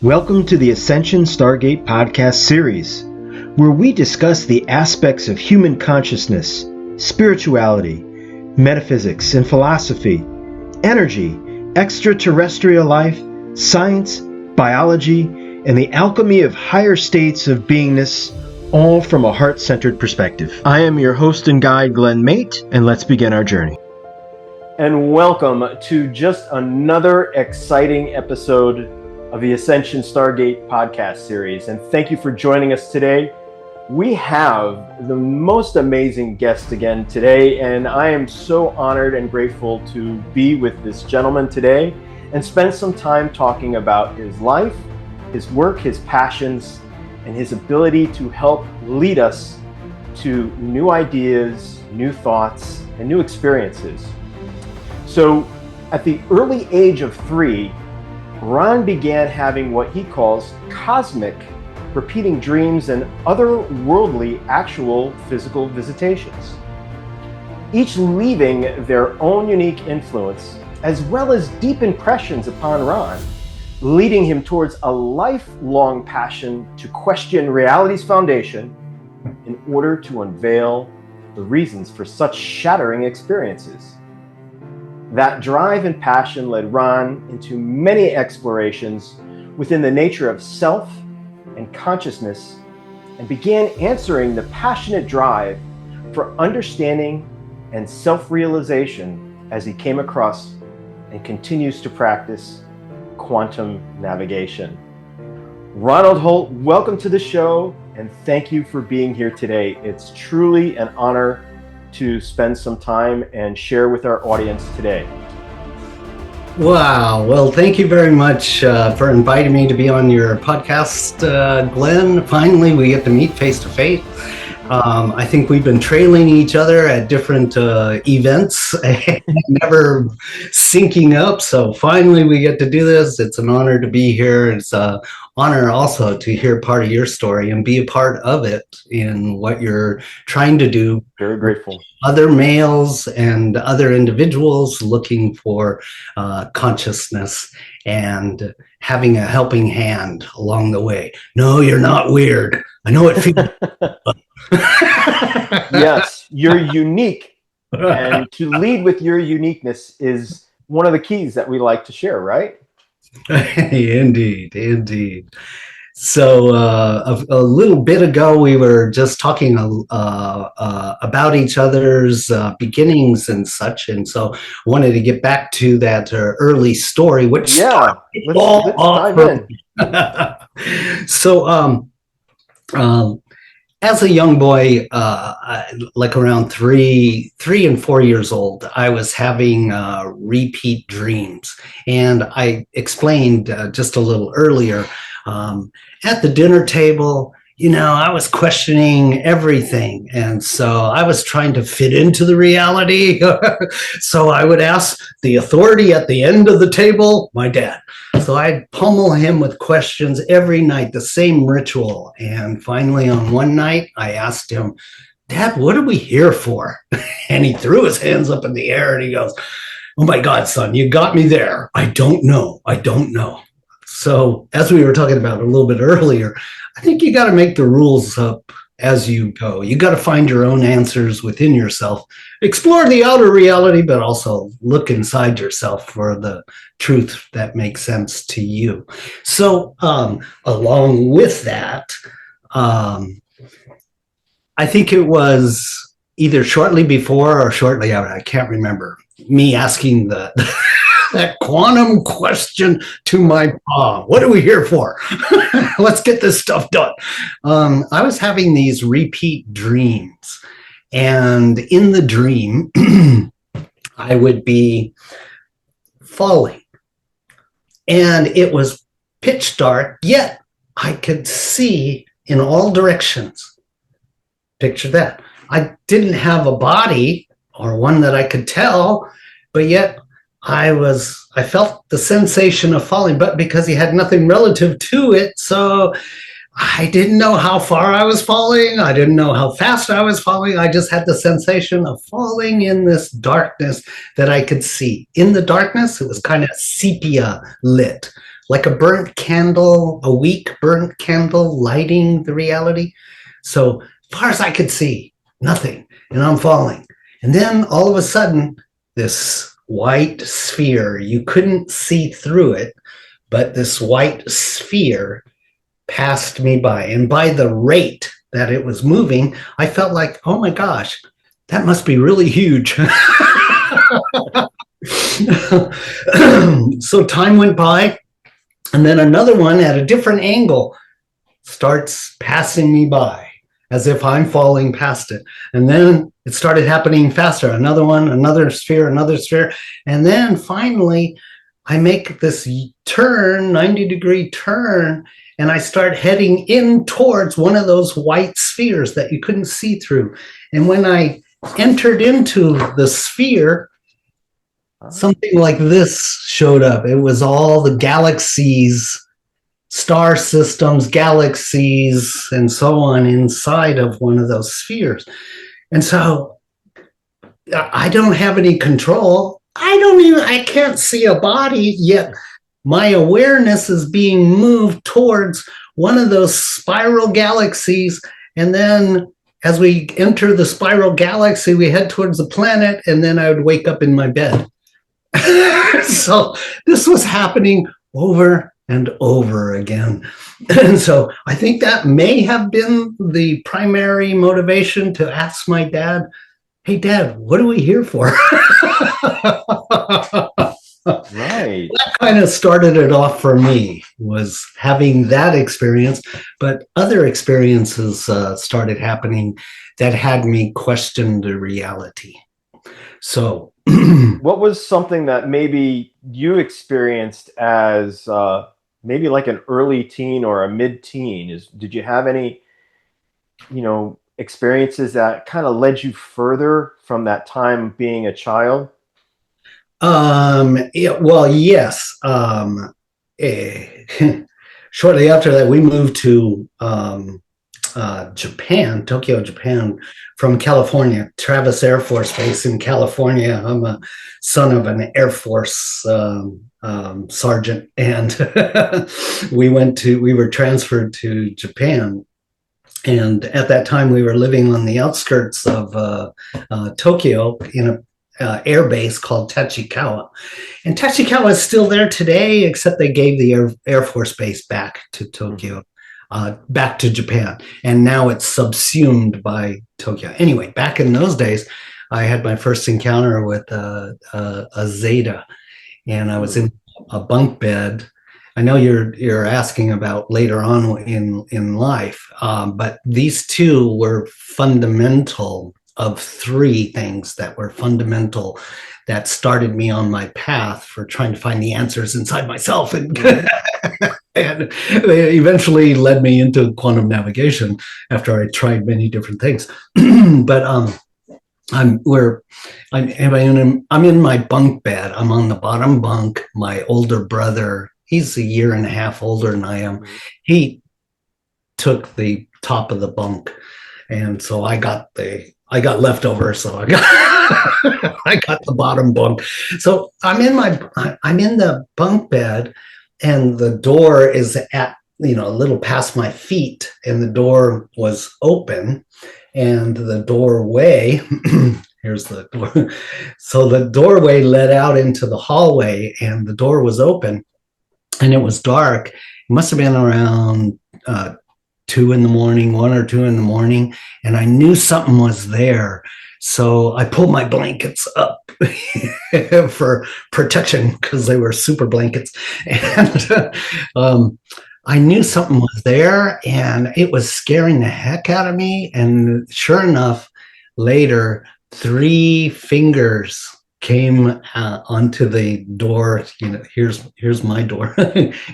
Welcome to the Ascension Star Gate Podcast series, where we discuss the aspects of human consciousness, spirituality, metaphysics and philosophy, energy, extraterrestrial life, science, biology, and the alchemy of higher states of beingness, all from a heart-centered perspective. I am your host and guide, Glenn Mate, and let's begin our journey. And welcome to just another exciting episode of the Ascension Star Gate Podcast series. And thank you for joining us today. We have the most amazing guest again today, and I am so honored and grateful to be with this gentleman today and spend some time talking about his life, his work, his passions, and his ability to help lead us to new ideas, new thoughts, and new experiences. So at the early age of 3, Ron began having what he calls cosmic repeating dreams and otherworldly actual physical visitations, each leaving their own unique influence as well as deep impressions upon Ron, leading him towards a lifelong passion to question reality's foundation in order to unveil the reasons for such shattering experiences. That drive and passion led Ron into many explorations within the nature of self and consciousness, and began answering the passionate drive for understanding and self-realization as he came across and continues to practice quantum navigation. Ronald Holt, welcome to the show, and thank you for being here today. It's truly an honor to spend some time and share with our audience today. Wow. Well, thank you very much for inviting me to be on your podcast, Glenn. Finally, we get to meet face to face. I think we've been trailing each other at different events and never syncing up. So finally, we get to do this. It's an honor to be here. It's an honor also to hear part of your story and be a part of it in what you're trying to do. Very grateful. Other males and other individuals looking for consciousness and having a helping hand along the way. No, you're not weird. I know it feels. Yes, you're unique. And to lead with your uniqueness is one of the keys that we like to share, right? Indeed. So a little bit ago, we were just talking about each other's beginnings and such, and so wanted to get back to that early story, which let's dive in. So as a young boy, like around 3 and 4 years old, I was having repeat dreams, and I explained just a little earlier. At the dinner table, I was questioning everything. And so I was trying to fit into the reality. So I would ask the authority at the end of the table, my dad. So I'd pummel him with questions every night, the same ritual. And finally, on one night, I asked him, Dad, what are we here for? And he threw his hands up in the air and he goes, oh my God, son, you got me there. I don't know. So as we were talking about a little bit earlier, I think you got to make the rules up as you go. You got to find your own answers within yourself, explore the outer reality, but also look inside yourself for the truth that makes sense to you. So along with that, I think it was either shortly before or shortly after, I can't remember, me asking that quantum question to my mom. What are we here for? Let's get this stuff done. I was having these repeat dreams. And in the dream, I would be falling. And it was pitch dark, yet I could see in all directions. Picture that. I didn't have a body or one that I could tell, but yet I felt the sensation of falling, but because he had nothing relative to it, so I didn't know how far I was falling. I didn't know how fast I was falling. I just had the sensation of falling in this darkness that I could see. In the darkness, it was kind of sepia lit. like a burnt candle, a weak burnt candle lighting the reality. So far as I could see, nothing, and I'm falling. And then all of a sudden, this white sphere, you couldn't see through it, but this white sphere passed me by. And by the rate that it was moving, I felt like, oh my gosh, that must be really huge. So time went by, and then another one at a different angle starts passing me by as if I'm falling past it. And then it started happening faster. Another one, another sphere. And then finally, I make this turn, 90-degree turn, and I start heading in towards one of those white spheres that you couldn't see through. And when I entered into the sphere, something like this showed up. It was all the galaxies, star systems, galaxies, and so on inside of one of those spheres. And so I don't have any control. I can't see a body, yet my awareness is being moved towards one of those spiral galaxies. And then as we enter the spiral galaxy, we head towards the planet, and then I would wake up in my bed. So this was happening over and over again. And so I think that may have been the primary motivation to ask my dad, hey, Dad, what are we here for? Right. That kind of started it off for me, was having that experience. But other experiences started happening that had me question the reality. So what was something that maybe you experienced as maybe like an early teen or a mid-teen? Did you have any, experiences that kind of led you further from that time being a child? Yes. Shortly after that, we moved to Japan, Tokyo, Japan, from California, Travis Air Force Base in California. I'm a son of an Air Force sergeant, and we were transferred to Japan. And at that time, we were living on the outskirts of Tokyo in a air base called Tachikawa. And Tachikawa is still there today, except they gave the Air Force Base back to Tokyo. Back to Japan, and now it's subsumed by Tokyo. Anyway, back in those days, I had my first encounter with a Zeta, and I was in a bunk bed. I know you're asking about later on in life, but these two were fundamental of three things that were fundamental that started me on my path for trying to find the answers inside myself, and and they eventually led me into quantum navigation after I tried many different things. But I'm in my bunk bed. I'm on the bottom bunk. My older brother, he's a year and a half older than I am. He took the top of the bunk, and so I got leftovers. So I got the bottom bunk. So I'm in the bunk bed, and the door is at, a little past my feet, and the door was open, and the doorway, here's the door. So the doorway led out into the hallway, and the door was open, and it was dark. It must have been around 2 in the morning, 1 or 2 in the morning, and I knew something was there. So I pulled my blankets up for protection, because they were super blankets. And I knew something was there, and it was scaring the heck out of me. And sure enough, later, 3 fingers came onto the door. Here's my door.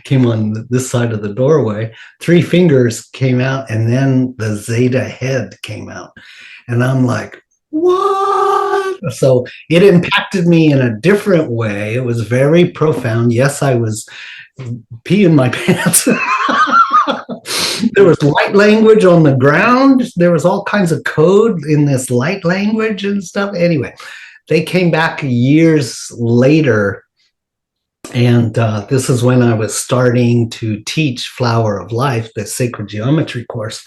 Came on this side of the doorway. 3 fingers came out, and then the Zeta head came out. And I'm like, what? So it impacted me in a different way. It was very profound. Yes, I was peeing my pants. There was light language on the ground. There was all kinds of code in this light language and stuff. Anyway, they came back years later, And this is when I was starting to teach Flower of Life, the sacred geometry course.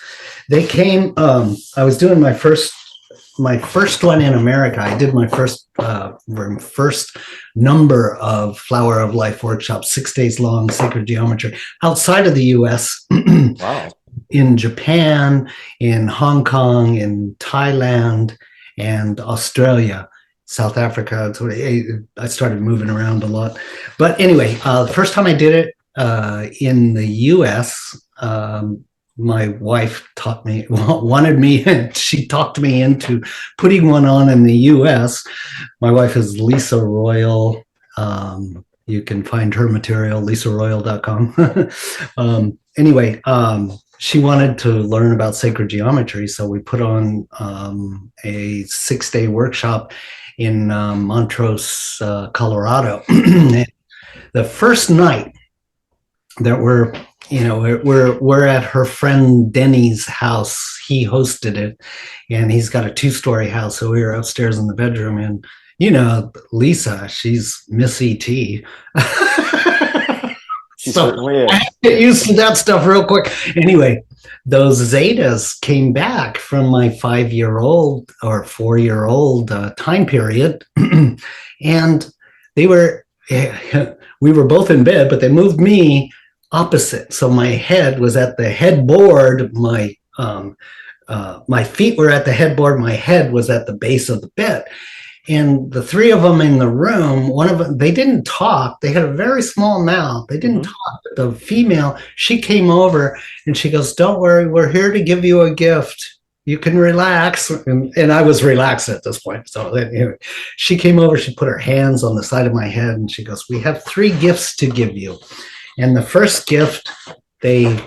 They came, I was doing my first one in America. I did my first number of Flower of Life workshops, 6 days long, sacred geometry, outside of the US. Wow. In Japan, in Hong Kong, in Thailand, and Australia. South Africa. I started moving around a lot. But anyway, the first time I did it in the US, my wife she talked me into putting one on in the US. My wife is Lisa Royal. You can find her material, lisaroyal.com. Anyway, she wanted to learn about sacred geometry, so we put on a 6-day workshop in Montrose, Colorado. The first night that we're at her friend Denny's house. He hosted it, and he's got a 2-story house. So we were upstairs in the bedroom, and Lisa, she's Miss ET. She certainly is. I get used to that stuff real quick. Anyway, those Zetas came back from my 5-year-old or 4-year-old time period, and we were both in bed, but they moved me opposite. So my head was at the headboard. My feet were at the headboard. My head was at the base of the bed. And the 3 of them in the room, one of them, they didn't talk. They had a very small mouth. They didn't talk. But the female, she came over and she goes, "Don't worry, we're here to give you a gift. You can relax." And I was relaxed at this point. So anyway, she came over, she put her hands on the side of my head and she goes, "We have 3 gifts to give you." And the first gift, they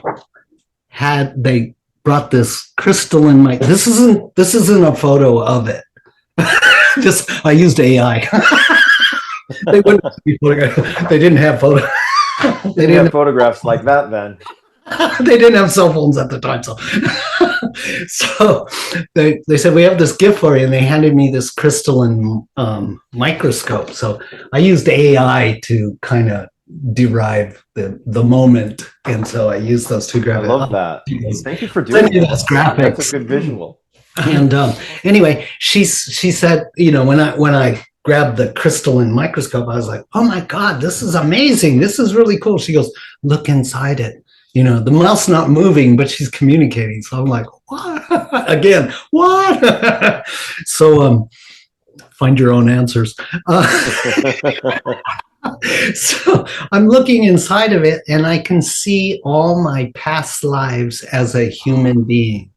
brought this crystalline mic. This isn't a photo of it. I used AI. They didn't have photos. They didn't have photographs like that then. They didn't have cell phones at the time, so they said, "We have this gift for you," and they handed me this crystalline microscope. So I used AI to kind of derive the moment, and so I used those 2 graphics. I love that. Thank you for doing that. Those graphics. That's a good visual. And anyway, she said, when I grabbed the crystalline microscope, I was like, "Oh my God, this is amazing. This is really cool." She goes, "Look inside it. The mouth's not moving, but she's communicating." So I'm like, "What?" Again, what? So find your own answers. So I'm looking inside of it, and I can see all my past lives as a human being.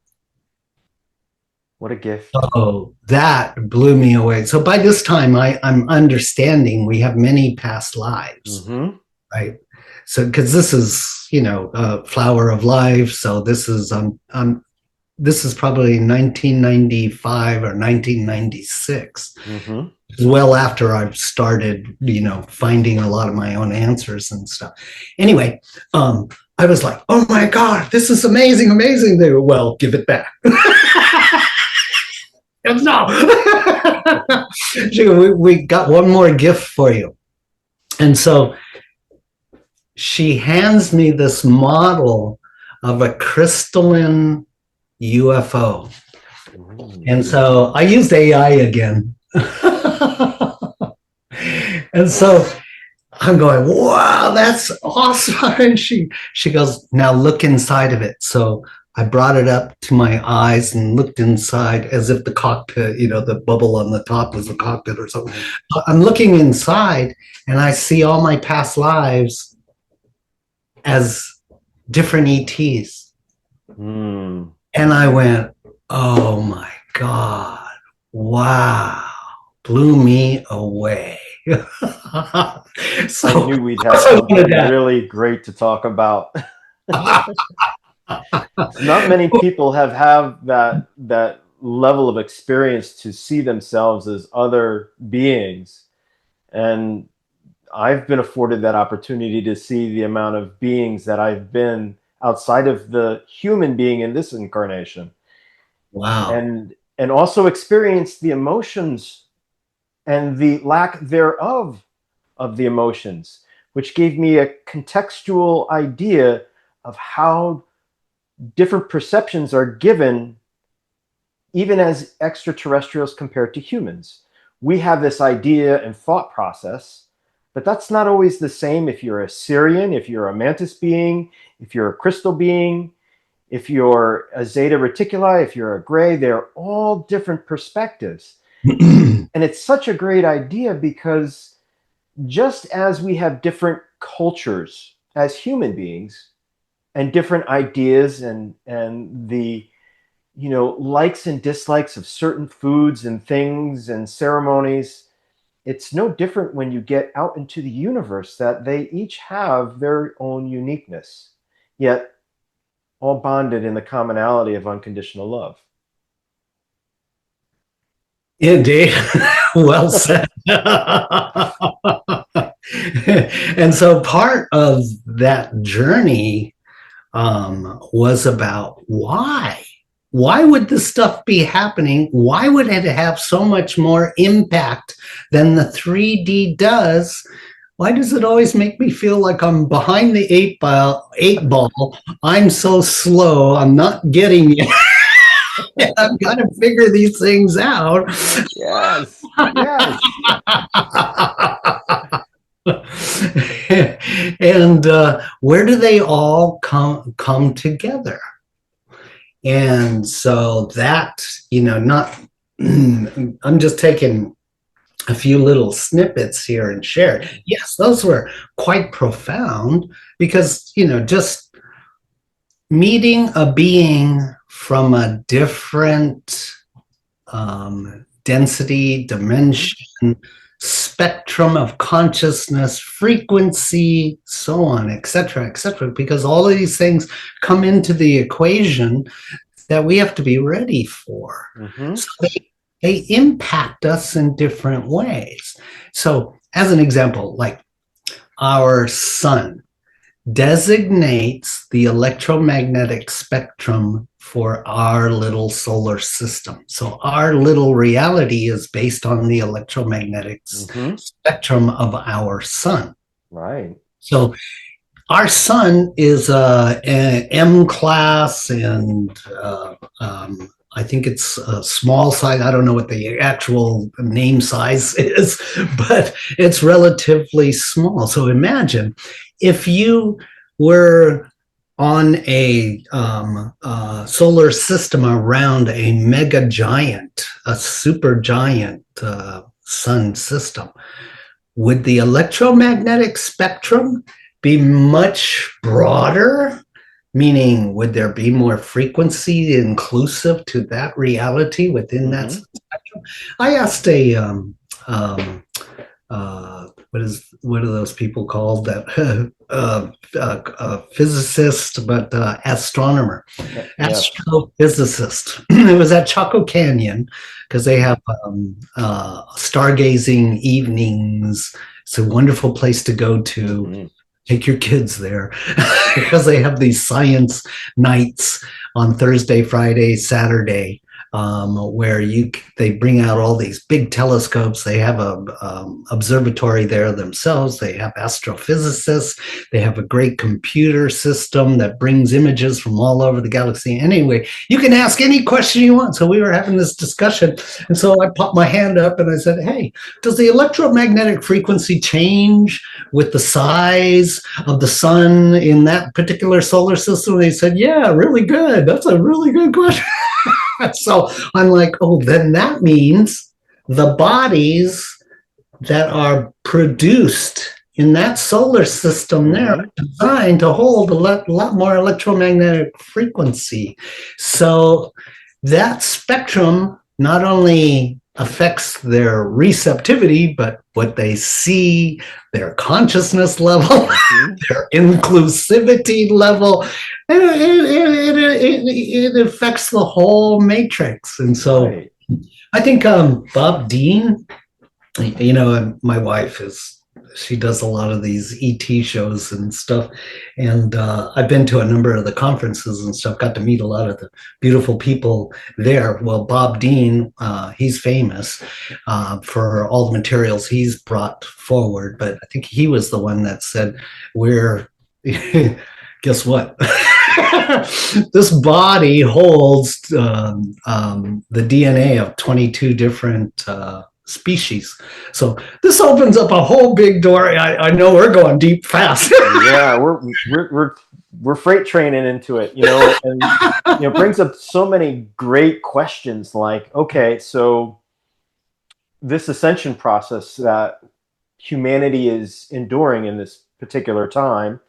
What a gift. Oh, that blew me away. So by this time, I'm understanding we have many past lives, right? So because this is, Flower of Life. So this is probably 1995 or 1996. Well after I've started, finding a lot of my own answers and stuff. Anyway, I was like, "Oh my God, this is amazing, amazing." They were, "Well, give it back." No. We got one more gift for you. And so she hands me this model of a crystalline UFO. And so I used AI again. And so I'm going, "Wow, that's awesome." And she goes, "Now look inside of it." So I brought it up to my eyes and looked inside as if the cockpit, the bubble on the top was the cockpit or something. I'm looking inside and I see all my past lives as different ETs. And I went, "Oh my God, wow," blew me away. So I knew we'd have something really great to talk about. Not many people have that level of experience to see themselves as other beings, and I've been afforded that opportunity to see the amount of beings that I've been outside of the human being in this incarnation. Wow. And also experience the emotions and the lack thereof of the emotions. which gave me a contextual idea of how different perceptions are given even as extraterrestrials compared to humans. We have this idea and thought process, but that's not always the same if you're a Syrian, if you're a mantis being, if you're a crystal being, if you're a Zeta Reticuli, if you're a gray. They're all different perspectives. And it's such a great idea because just as we have different cultures as human beings and different ideas and the likes and dislikes of certain foods and things and ceremonies, it's no different when you get out into the universe, that they each have their own uniqueness, yet all bonded in the commonality of unconditional love. Indeed. Well said. And so part of that journey was about why? Why would this stuff be happening? Why would it have so much more impact than the 3D does? Why does it always make me feel like I'm behind the eight ball? I'm so slow. I'm not getting it. I've got to figure these things out. Yes. And where do they all come together? And so that, I'm just taking a few little snippets here and share. Yes, those were quite profound because, just meeting a being from a different density, dimension, spectrum of consciousness, frequency, so on, et cetera, because all of these things come into the equation that we have to be ready for. Mm-hmm. So they impact us in different ways. So as an example, like our sun designates the electromagnetic spectrum for our little solar system. So our little reality is based on the electromagnetic spectrum of our sun. Right. So our sun is an M class, and I think it's a small size. I don't know what the actual name size is, but it's relatively small. So imagine if you were on a solar system around a mega giant, a super giant sun system, would the electromagnetic spectrum be much broader? Meaning, would there be more frequency inclusive to that reality within that spectrum? I asked a what are those people called? That physicist, but astronomer, astrophysicist. It was at Chaco Canyon because they have stargazing evenings. It's a wonderful place to go to. Take your kids there because they have these science nights on Thursday, Friday, Saturday, where they bring out all these big telescopes. They have a observatory there themselves. They have astrophysicists. They have a great computer system that brings images from all over the galaxy. Anyway, you can ask any question you want. So we were having this discussion, and so I popped my hand up and I said, "Hey, does the electromagnetic frequency change with the size of the sun in that particular solar system?" And they said, "Yeah, really good. That's a really good question." So I'm like, oh, then that means the bodies that are produced in that solar system there are designed to hold a lot more electromagnetic frequency. So that spectrum not only affects their receptivity, but what they see, their consciousness level, their inclusivity level, it affects the whole matrix. And so I think Bob Dean, my wife is she does a lot of these ET shows and stuff. And I've been to a number of the conferences and stuff, got to meet a lot of the beautiful people there. Well, Bob Dean, he's famous for all the materials he's brought forward, but I think he was the one that said, guess what? This body holds the DNA of 22 different species. So this opens up a whole big door. I know we're going deep fast. Yeah, we're freight training into it, and brings up so many great questions like, okay, so this ascension process that humanity is enduring in this particular time,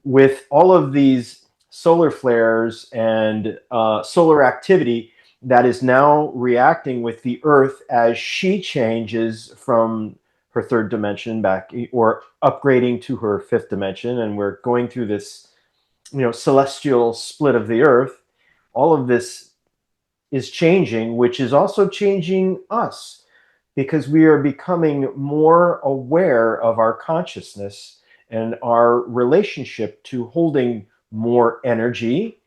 with all of these solar flares and solar activity that is now reacting with the Earth as she changes from her third dimension back, or upgrading to her fifth dimension, and we're going through this, celestial split of the Earth. All of this is changing, which is also changing us, because we are becoming more aware of our consciousness and our relationship to holding more energy,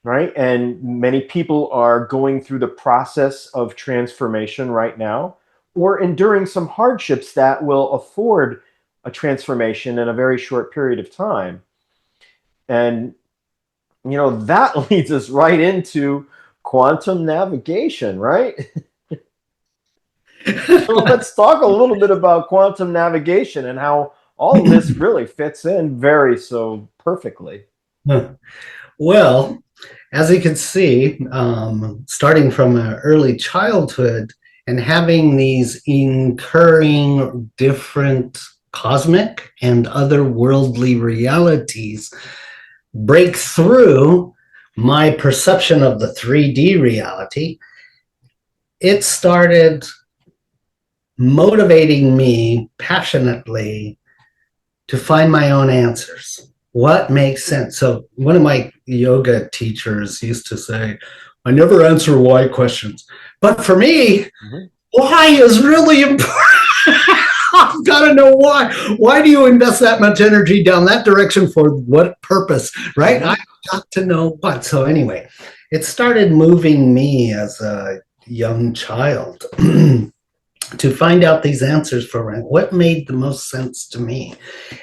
right? And many people are going through the process of transformation right now, or enduring some hardships that will afford a transformation in a very short period of time. And, that leads us right into quantum navigation, right? So let's talk a little bit about quantum navigation and how all of this really fits in very so perfectly. Well, as you can see, starting from an early childhood and having these incurring different cosmic and otherworldly realities break through my perception of the 3D reality, it started motivating me passionately to find my own answers. What makes sense? So one of my yoga teachers used to say, I never answer why questions. But for me, why is really important. I've got to know why. Why do you invest that much energy down that direction? For what purpose, right? I've got to know what. So anyway, it started moving me as a young child to find out these answers for what made the most sense to me.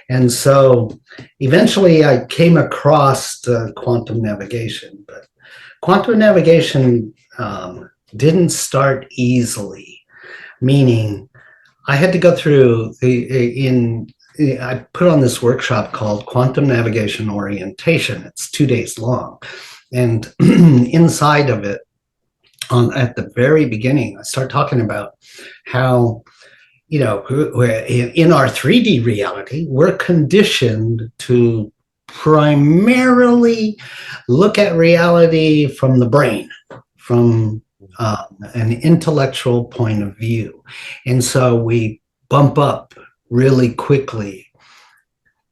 And so eventually I came across quantum navigation, but quantum navigation didn't start easily, meaning I had to go through I put on this workshop called Quantum Navigation Orientation. It's 2 days long. And inside of it, at the very beginning, I start talking about how, in our 3D reality, we're conditioned to primarily look at reality from the brain, from an intellectual point of view. And so we bump up really quickly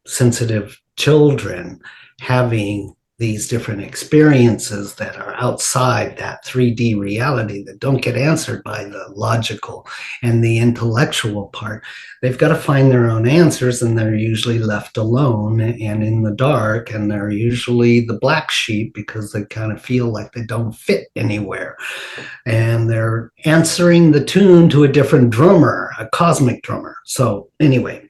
sensitive children having these different experiences that are outside that 3D reality that don't get answered by the logical and the intellectual part. They've got to find their own answers, and they're usually left alone and in the dark, and they're usually the black sheep because they kind of feel like they don't fit anywhere. And they're answering the tune to a different drummer, a cosmic drummer. So anyway,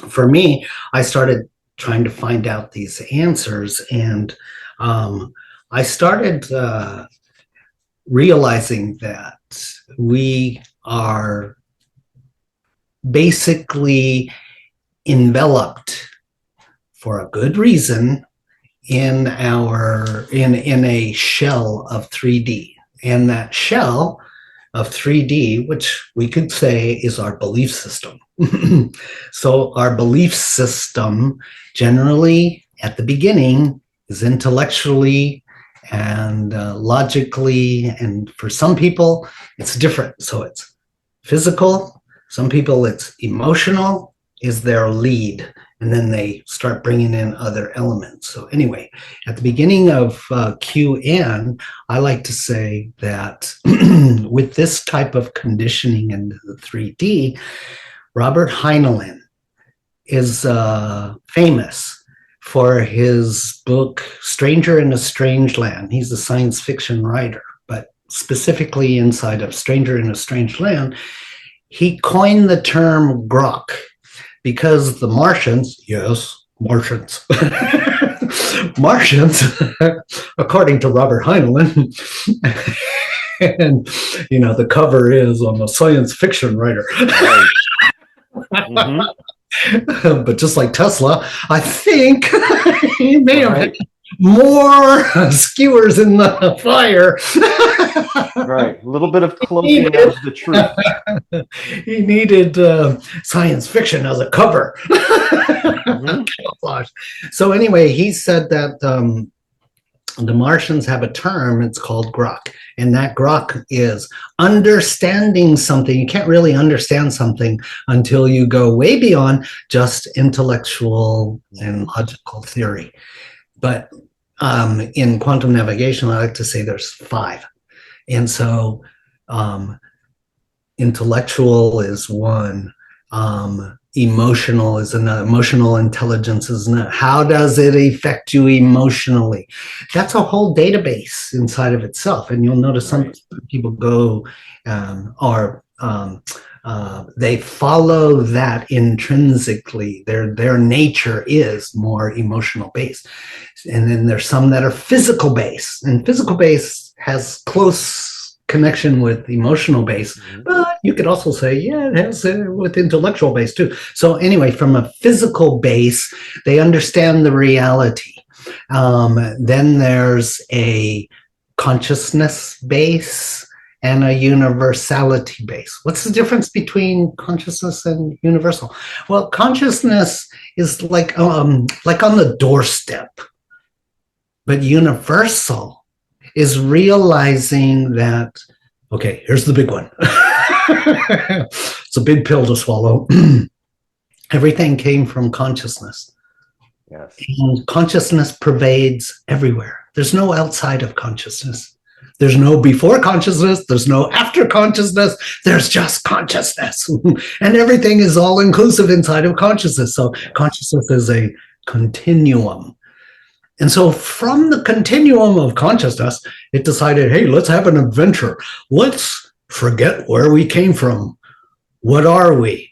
for me, I started trying to find out these answers, and I started realizing that we are basically enveloped for a good reason in a shell of 3D, and that shell of 3D, which we could say is our belief system. So our belief system generally at the beginning is intellectually and logically, and for some people it's different. So it's physical, some people it's emotional is their lead, and then they start bringing in other elements. So anyway, at the beginning of QN, I like to say that with this type of conditioning into the 3D, Robert Heinlein is famous for his book, Stranger in a Strange Land. He's a science fiction writer, but specifically inside of Stranger in a Strange Land, he coined the term grok because the Martians, yes, Martians, Martians, according to Robert Heinlein, and the cover is on a science fiction writer. Right. Mm-hmm. But just like Tesla, I think he may have had more skewers in the fire. Right, a little bit of cloaking of the truth. He needed science fiction as a cover. Mm-hmm. So anyway, he said that the Martians have a term, it's called grok. And that grok is understanding something. You can't really understand something until you go way beyond just intellectual and logical theory. But in quantum navigation, I like to say there's 5. And so intellectual is one, emotional is another, emotional intelligence is another. How does it affect you emotionally? That's a whole database inside of itself. And you'll notice some people go they follow that intrinsically. Their nature is more emotional based. And then there's some that are physical based, and physical based has close connection with emotional base, but you could also say, yeah, it has with intellectual base too. So anyway, from a physical base, they understand the reality. Then there's a consciousness base and a universality base. What's the difference between consciousness and universal? Well, consciousness is like on the doorstep, but universal is realizing that, okay, here's the big one. It's a big pill to swallow. Everything came from consciousness. Yes. And consciousness pervades everywhere. There's no outside of consciousness. There's no before consciousness. There's no after consciousness. There's just consciousness. And everything is all inclusive inside of consciousness. So consciousness is a continuum. And so from the continuum of consciousness, it decided, hey, let's have an adventure. Let's forget where we came from. What are we?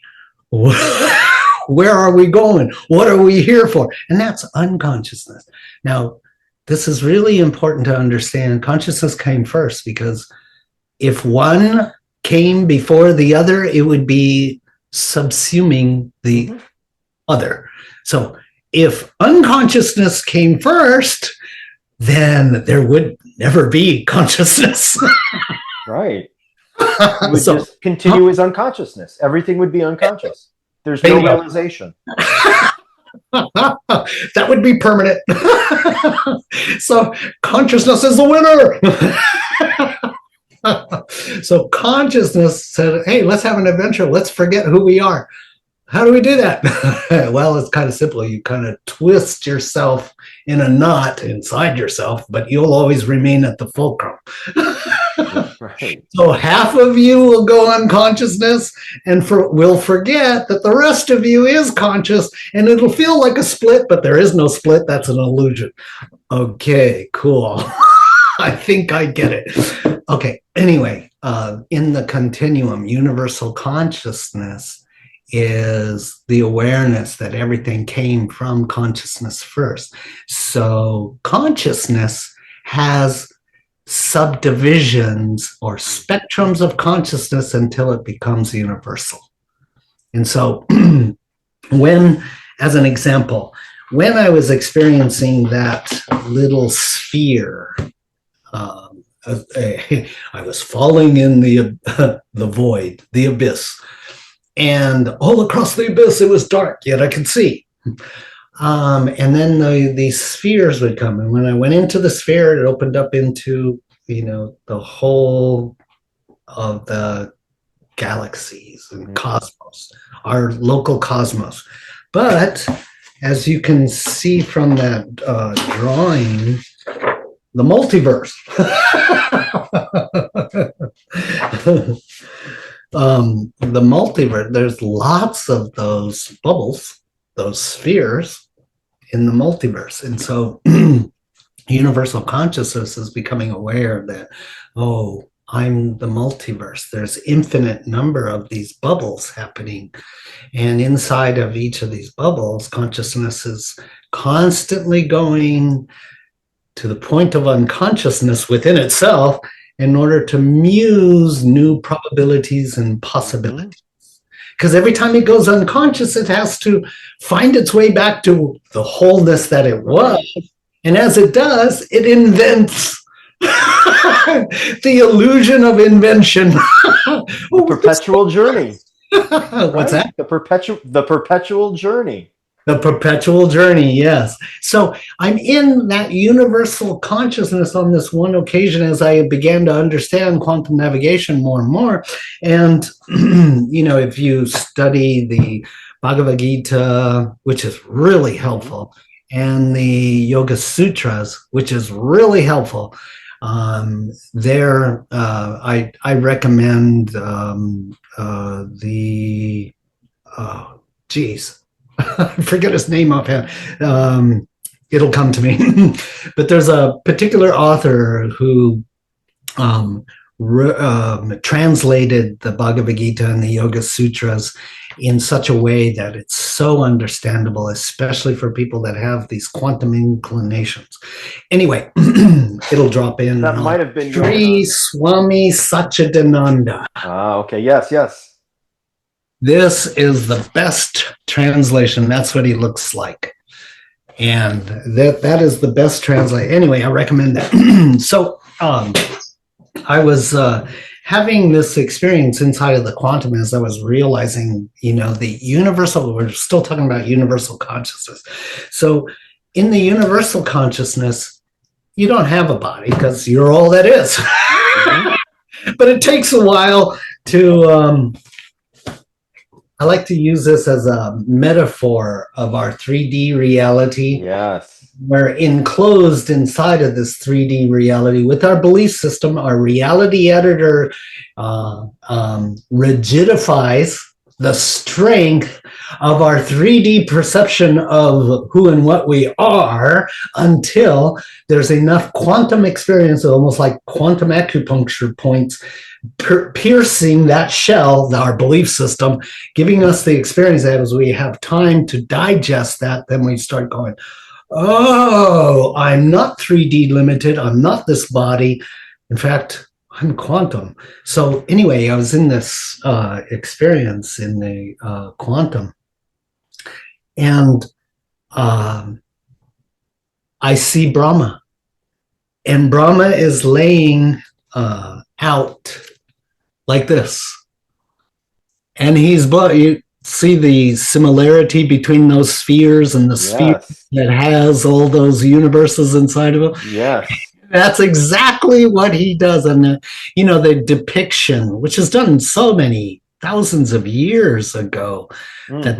Where are we going? What are we here for? And that's unconsciousness. Now, this is really important to understand. Consciousness came first, because if one came before the other, it would be subsuming the other. So if unconsciousness came first, then there would never be consciousness. Right. It would just continue as unconsciousness. Everything would be unconscious. There's no realization. That would be permanent. So consciousness is the winner. So consciousness said, hey, let's have an adventure. Let's forget who we are. How do we do that? Well, it's kind of simple. You kind of twist yourself in a knot inside yourself, but you'll always remain at the fulcrum. Right. So half of you will go unconsciousness and will forget that the rest of you is conscious, and it'll feel like a split, but there is no split. That's an illusion. Okay, cool. I think I get it. Okay, anyway, in the continuum, universal consciousness is the awareness that everything came from consciousness first. So consciousness has subdivisions or spectrums of consciousness until it becomes universal. And so when, as an example, when I was experiencing that little sphere, I was falling in the void, the abyss. And all across the abyss, it was dark, yet I could see. And then these spheres would come. And when I went into the sphere, it opened up into, the whole of the galaxies and cosmos, our local cosmos. But as you can see from that drawing, the multiverse. the multiverse, there's lots of those bubbles, those spheres in the multiverse. And so universal consciousness is becoming aware that, oh, I'm the multiverse. There's infinite number of these bubbles happening. And inside of each of these bubbles, consciousness is constantly going to the point of unconsciousness within itself in order to muse new probabilities and possibilities. Because every time it goes unconscious, it has to find its way back to the wholeness that it was. And as it does, it invents the illusion of invention. The perpetual journey. What's that? The perpetual journey. The perpetual journey, yes. So I'm in that universal consciousness on this one occasion as I began to understand quantum navigation more and more. And, if you study the Bhagavad Gita, which is really helpful, and the Yoga Sutras, which is really helpful, I recommend I forget his name offhand. It'll come to me. But there's a particular author who translated the Bhagavad Gita and the Yoga Sutras in such a way that it's so understandable, especially for people that have these quantum inclinations. Anyway, it'll drop in. That might have been Sri Swami Satchidananda. Ah, okay. Yes. This is the best translation. That's what he looks like. And that is the best translation. Anyway, I recommend that. So I was having this experience inside of the quantum as I was realizing, the universal, we're still talking about universal consciousness. So in the universal consciousness, you don't have a body because you're all that is. But it takes a while to... I like to use this as a metaphor of our 3D reality. Yes. We're enclosed inside of this 3D reality with our belief system. Our reality editor rigidifies the strength of our 3D perception of who and what we are until there's enough quantum experience, almost like quantum acupuncture points, piercing that shell, our belief system, giving us the experience that as we have time to digest that, then we start going, oh, I'm not 3D limited. I'm not this body. In fact, I'm quantum. So anyway, I was in this experience in the quantum, and I see Brahma, and Brahma is laying out like this, and you see the similarity between those spheres and the sphere that has all those universes inside of it. Yes. That's exactly what he does. And the depiction, which is done so many thousands of years ago, that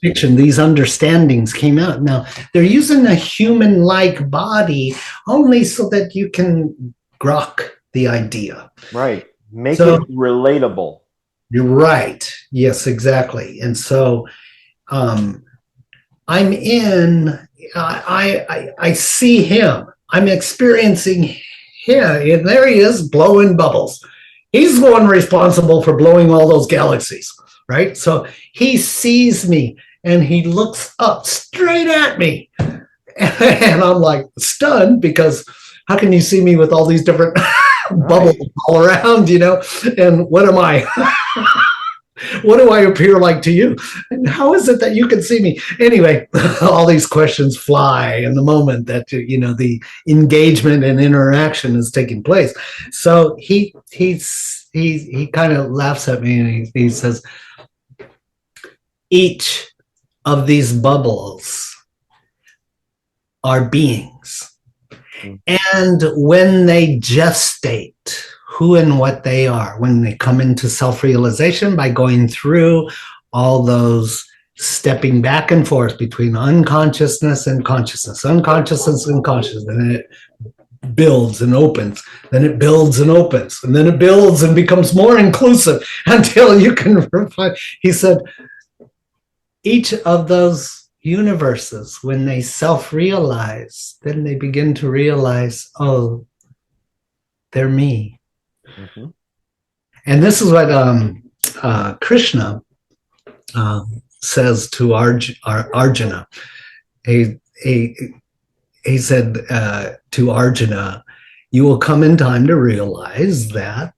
depiction, these understandings came out. Now they're using a human-like body only so that you can grok the idea. Right. Make it relatable. You're right. Yes, exactly. And so I see him. I'm experiencing him. And there he is blowing bubbles. He's the one responsible for blowing all those galaxies, right? So he sees me and he looks up straight at me. And I'm like stunned because how can you see me with all these different bubbles all around, and what am I? What do I appear like to you? And how is it that you can see me? Anyway, all these questions fly in the moment that, the engagement and interaction is taking place. So he kind of laughs at me and he says, each of these bubbles are beings. And when they gestate who and what they are, when they come into self-realization by going through all those stepping back and forth between unconsciousness and consciousness, unconsciousness and consciousness, and it builds and opens, then it builds and opens, and then it builds and becomes more inclusive until you can refine. He said, each of those universes, when they self-realize, then they begin to realize, oh, they're me. Mm-hmm. And this is what Krishna says to Arjuna. He said to Arjuna, you will come in time to realize that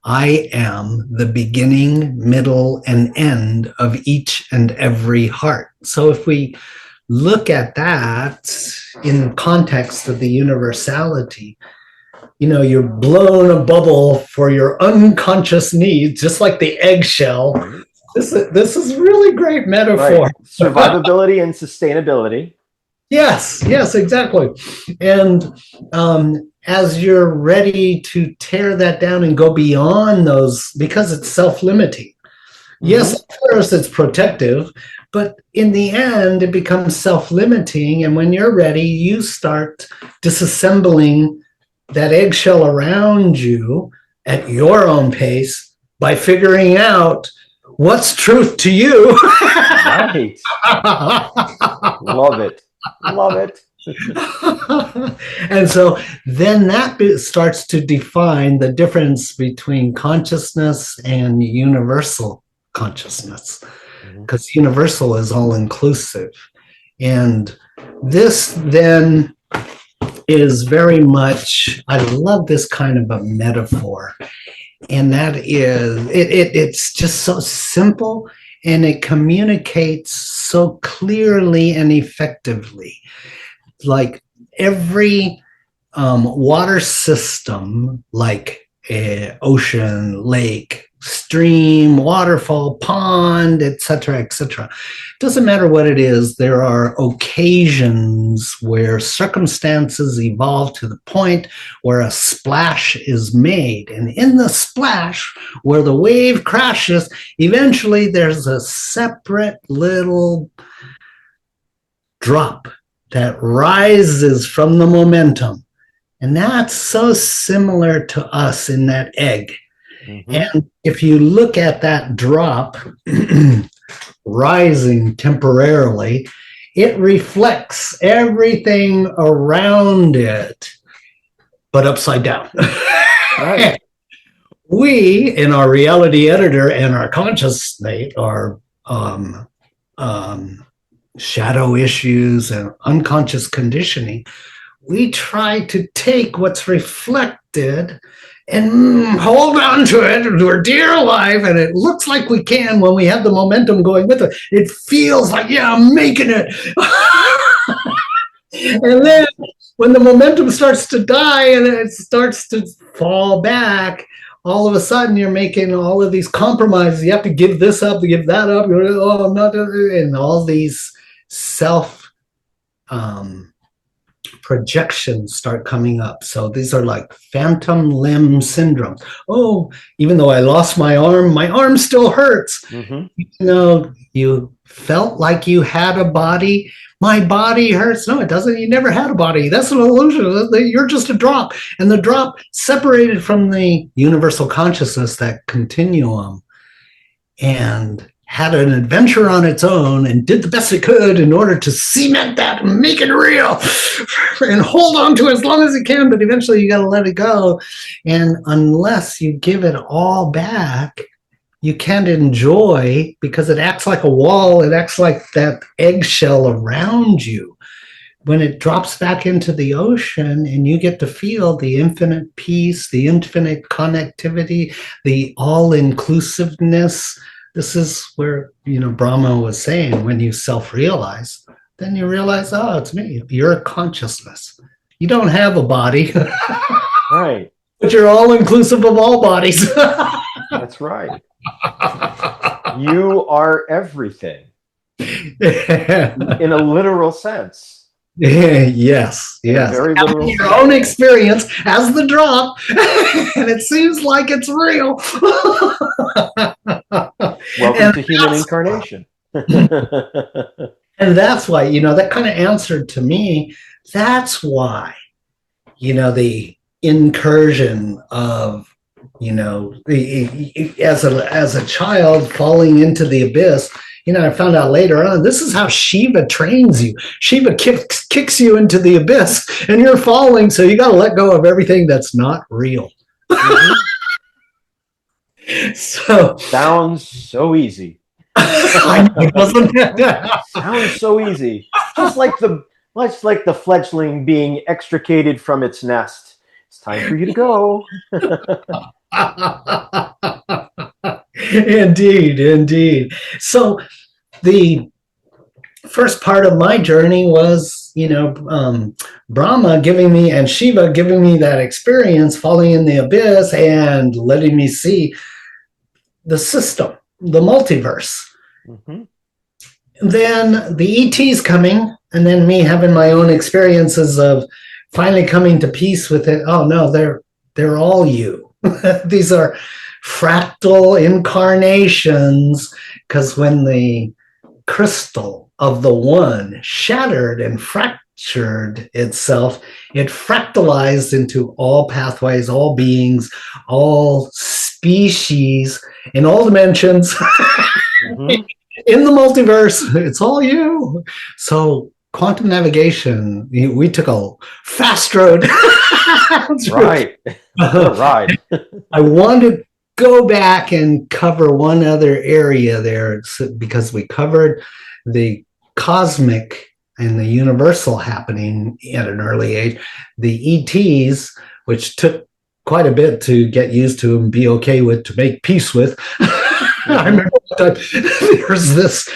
I am the beginning, middle, and end of each and every heart. So if we look at that in context of the universality, you're blown a bubble for your unconscious needs, just like the eggshell. This is really great metaphor. Right. Survivability and sustainability. Yes, exactly. And as you're ready to tear that down and go beyond those, because it's self-limiting. Mm-hmm. Yes, at first it's protective, but in the end, it becomes self-limiting. And when you're ready, you start disassembling that eggshell around you at your own pace by figuring out what's truth to you. Right. Love it. And so then that starts to define the difference between consciousness and universal consciousness, because universal is all inclusive. And this then is very much, I love this kind of a metaphor, and that is it's just so simple, and it communicates so clearly and effectively. Like every water system, like an ocean, lake, stream, waterfall, pond, etc., doesn't matter what it is, there are occasions where circumstances evolve to the point where a splash is made. And in the splash, where the wave crashes, eventually there's a separate little drop that rises from the momentum. And that's so similar to us in that egg. Mm-hmm. And if you look at that drop rising temporarily, it reflects everything around it, but upside down. Right. We, in our reality editor and our conscious state, our shadow issues and unconscious conditioning, we try to take what's reflected and hold on to it for dear life, and it looks like we can when we have the momentum going with it. It feels like, yeah, I'm making it. And then when the momentum starts to die and it starts to fall back, all of a sudden you're making all of these compromises. You have to give this up, to give that up. Oh, I'm not, and all these self projections start coming up. So these are like phantom limb syndromes. Oh, even though I lost my arm still hurts. Mm-hmm. You felt like you had a body. My body hurts. No, it doesn't. You never had a body. That's an illusion. You're just a drop. And the drop separated from the universal consciousness, that continuum, and had an adventure on its own and did the best it could in order to cement that and make it real and hold on to it as long as it can. But eventually you got to let it go. And unless you give it all back, you can't enjoy, because it acts like a wall. It acts like that eggshell around you. When it drops back into the ocean and you get to feel the infinite peace, the infinite connectivity, the all-inclusiveness. This is where, Brahma was saying, when you self-realize, then you realize, oh, it's me. You're a consciousness. You don't have a body. Right. But you're all-inclusive of all bodies. That's right. You are everything. In a literal sense. Yes. Very literal. Your own experience as the drop, and it seems like it's real. Welcome to human incarnation. And that's why, that kind of answered to me. That's why the incursion of, as a child falling into the abyss. I found out later on, this is how Shiva trains you. Shiva kicks you into the abyss and you're falling, so you got to let go of everything that's not real. Mm-hmm. So sounds so easy. Sounds so easy. Just like the fledgling being extricated from its nest. It's time for you to go. Indeed. So the first part of my journey was, Brahma giving me and Shiva giving me that experience, falling in the abyss and letting me see the system, the multiverse. Mm-hmm. Then the ETs coming, and then me having my own experiences of finally coming to peace with it. Oh no, they're all you. These are fractal incarnations, because when the crystal of the one shattered and fractured itself, it fractalized into all pathways, all beings, all species, in all dimensions. Mm-hmm. In the multiverse. It's all you. So quantum navigation, we took a fast road. Right. Right. I want to go back and cover one other area there, because we covered the cosmic and the universal happening at an early age. The ETs, which took quite a bit to get used to and be okay with, to make peace with. I remember there's this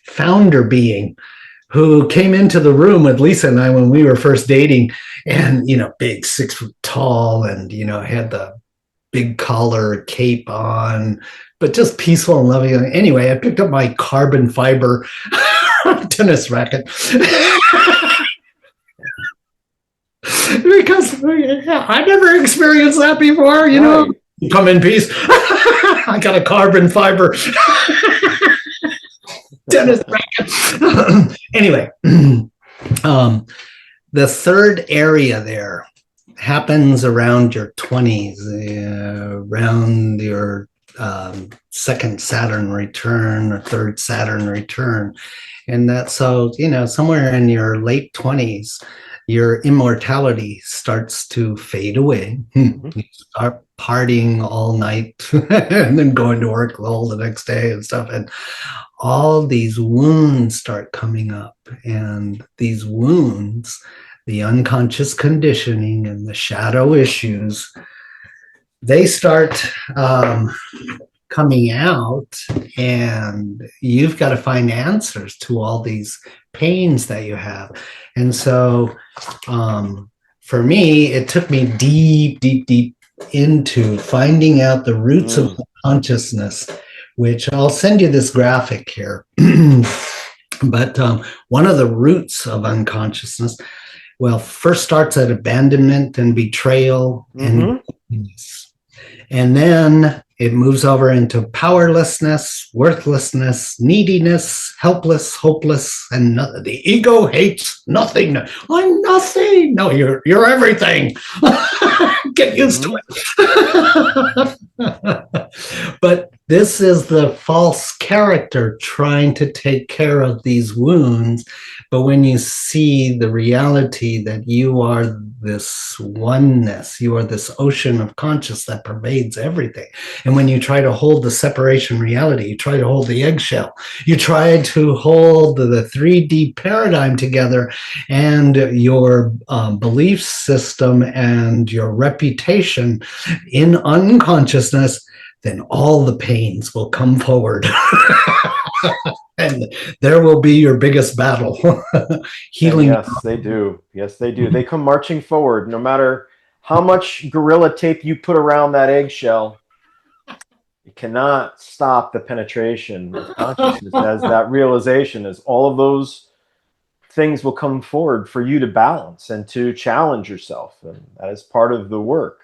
founder being who came into the room with Lisa and I when we were first dating, and big, 6 foot tall, and had the big collar cape on, but just peaceful and loving. Anyway, I picked up my carbon fiber tennis racket because I never experienced that before. Come in peace. I got a carbon fiber tennis racket. Anyway, the third area there happens around your 20s, around your second Saturn return or third Saturn return. And that's somewhere in your late 20s, your immortality starts to fade away. Mm-hmm. You start partying all night and then going to work all the next day and stuff. And all these wounds start coming up. And these wounds, the unconscious conditioning and the shadow issues, they start coming out, and you've got to find answers to all these pains that you have. And so for me, it took me deep into finding out the roots of consciousness, which I'll send you this graphic here. But one of the roots of unconsciousness, first starts at abandonment and betrayal and weakness. And then it moves over into powerlessness, worthlessness, neediness, helpless, hopeless, and the ego hates nothing. I'm nothing. No, you're everything. Get used to it. But this is the false character trying to take care of these wounds. But when you see the reality that you are this oneness, you are this ocean of conscious that pervades everything. And when you try to hold the separation reality, you try to hold the eggshell, you try to hold the 3D paradigm together, and your belief system and your reputation in unconsciousness, then all the pains will come forward. And there will be your biggest battle. Healing. And yes, they do. Yes, they do. Mm-hmm. They come marching forward. No matter how much gorilla tape you put around that eggshell, it cannot stop the penetration of consciousness as that realization, as all of those things will come forward for you to balance and to challenge yourself. And that is part of the work.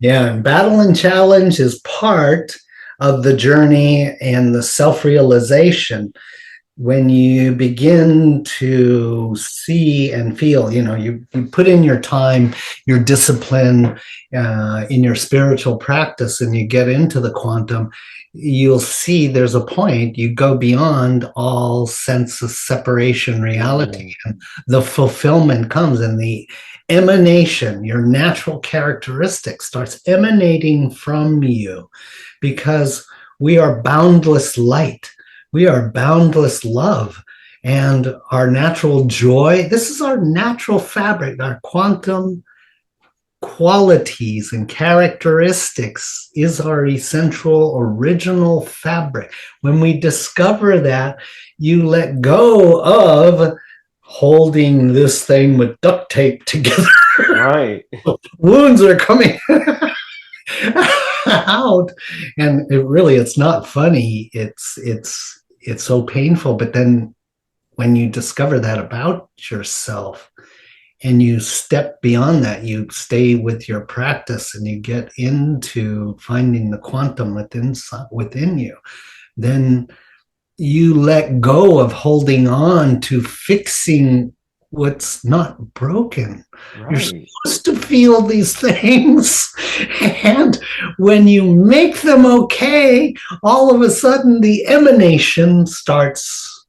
Yeah, and battle and challenge is part of the journey and the self-realization. when you begin to see and feel, you put in your time, your discipline in your spiritual practice, and you get into the quantum, you'll see there's a point you go beyond all sense of separation reality, and the fulfillment comes, and the emanation, your natural characteristic starts emanating from you, because we are boundless light. We are boundless love, and our natural joy. This is our natural fabric. Our quantum qualities and characteristics is our essential original fabric. When we discover that, you let go of holding this thing with duct tape together. Right. Wounds are coming out, and it's not funny. It's so painful. But then when you discover that about yourself and you step beyond that, you stay with your practice and you get into finding the quantum within you, then you let go of holding on to fixing what's not broken. Right. You're supposed to feel these things, and when you make them okay, all of a sudden the emanation starts.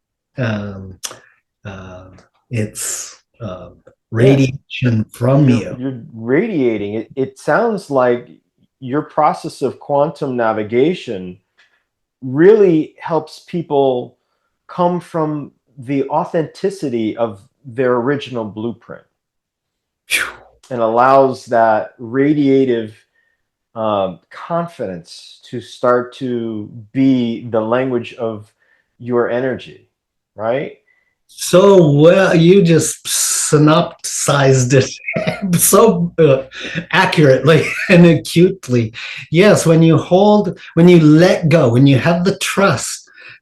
It's radiation from you. You're radiating. It sounds like your process of quantum navigation really helps people come from the authenticity of their original blueprint, and allows that radiative confidence to start to be the language of your energy, right? So well, you just synopsized it so accurately and acutely. Yes, when you let go, when you have the trust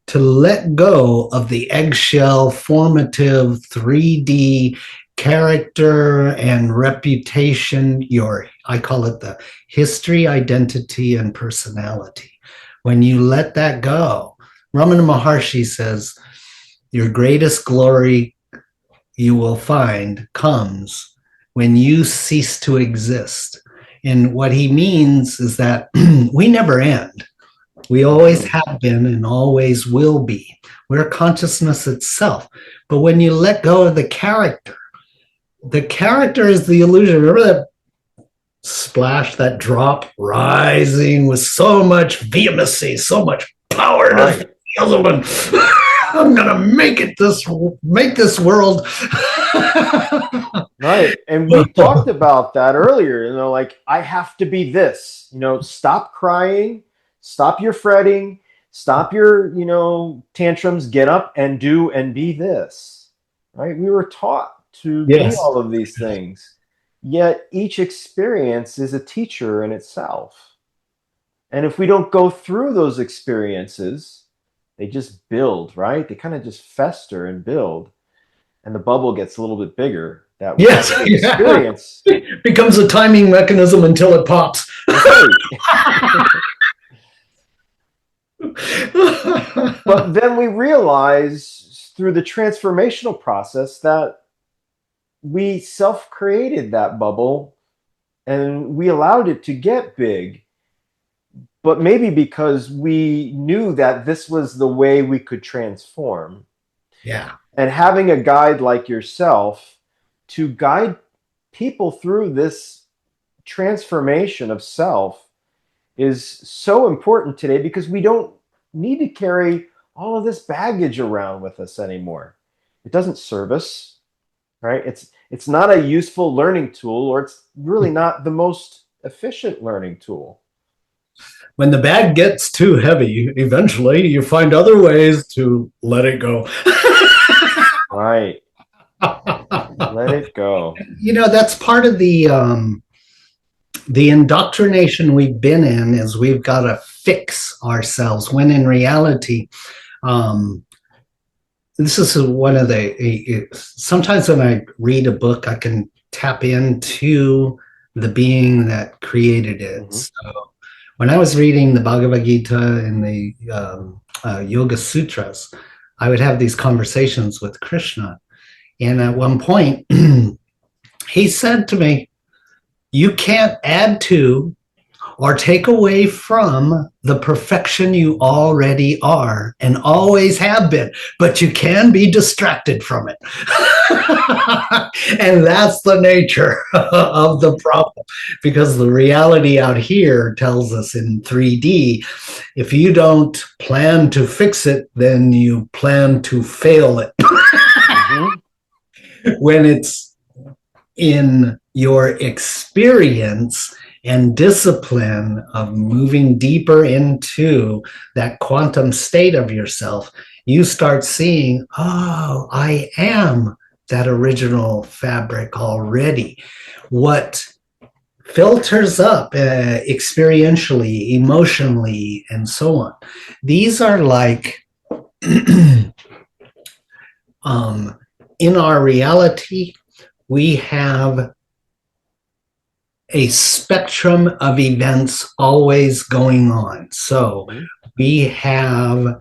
to let go of the eggshell formative 3D character and reputation, I call it the history, identity, and personality. When you let that go, Ramana Maharshi says, your greatest glory you will find comes when you cease to exist. And what he means is that we never end. We always have been and always will be. We're consciousness itself. But when you let go of the character is the illusion. Remember that splash, that drop rising with so much vehemency, so much power to feel them. I'm gonna make this world. Right. And we talked about that earlier, like, I have to be this, stop crying, stop your fretting, stop your, tantrums, get up and do and be this, right? We were taught to be all of these things, yet each experience is a teacher in itself. And if we don't go through those experiences, they just build, right? They kind of just fester and build, and the bubble gets a little bit bigger. That experience becomes a timing mechanism until it pops. But then we realize through the transformational process that we self-created that bubble and we allowed it to get big. But maybe because we knew that this was the way we could transform. Yeah. And having a guide like yourself to guide people through this transformation of self is so important today, because we don't need to carry all of this baggage around with us anymore. It doesn't serve us, right? It's not a useful learning tool, or it's really not the most efficient learning tool. When the bag gets too heavy, eventually you find other ways to let it go. Right. Let it go. That's part of the indoctrination we've been in, is we've got to fix ourselves, when in reality, this is one of sometimes when I read a book, I can tap into the being that created it. Mm-hmm. So when I was reading the Bhagavad Gita and the Yoga Sutras, I would have these conversations with Krishna. And at one point, he said to me, you can't add to or take away from the perfection you already are and always have been, but you can be distracted from it. And that's the nature of the problem, because the reality out here tells us in 3D, if you don't plan to fix it, then you plan to fail it. When it's in your experience and discipline of moving deeper into that quantum state of yourself, you start seeing, oh, I am that original fabric already. What filters up experientially, emotionally, and so on. These are like, in our reality, we have a spectrum of events always going on. So we have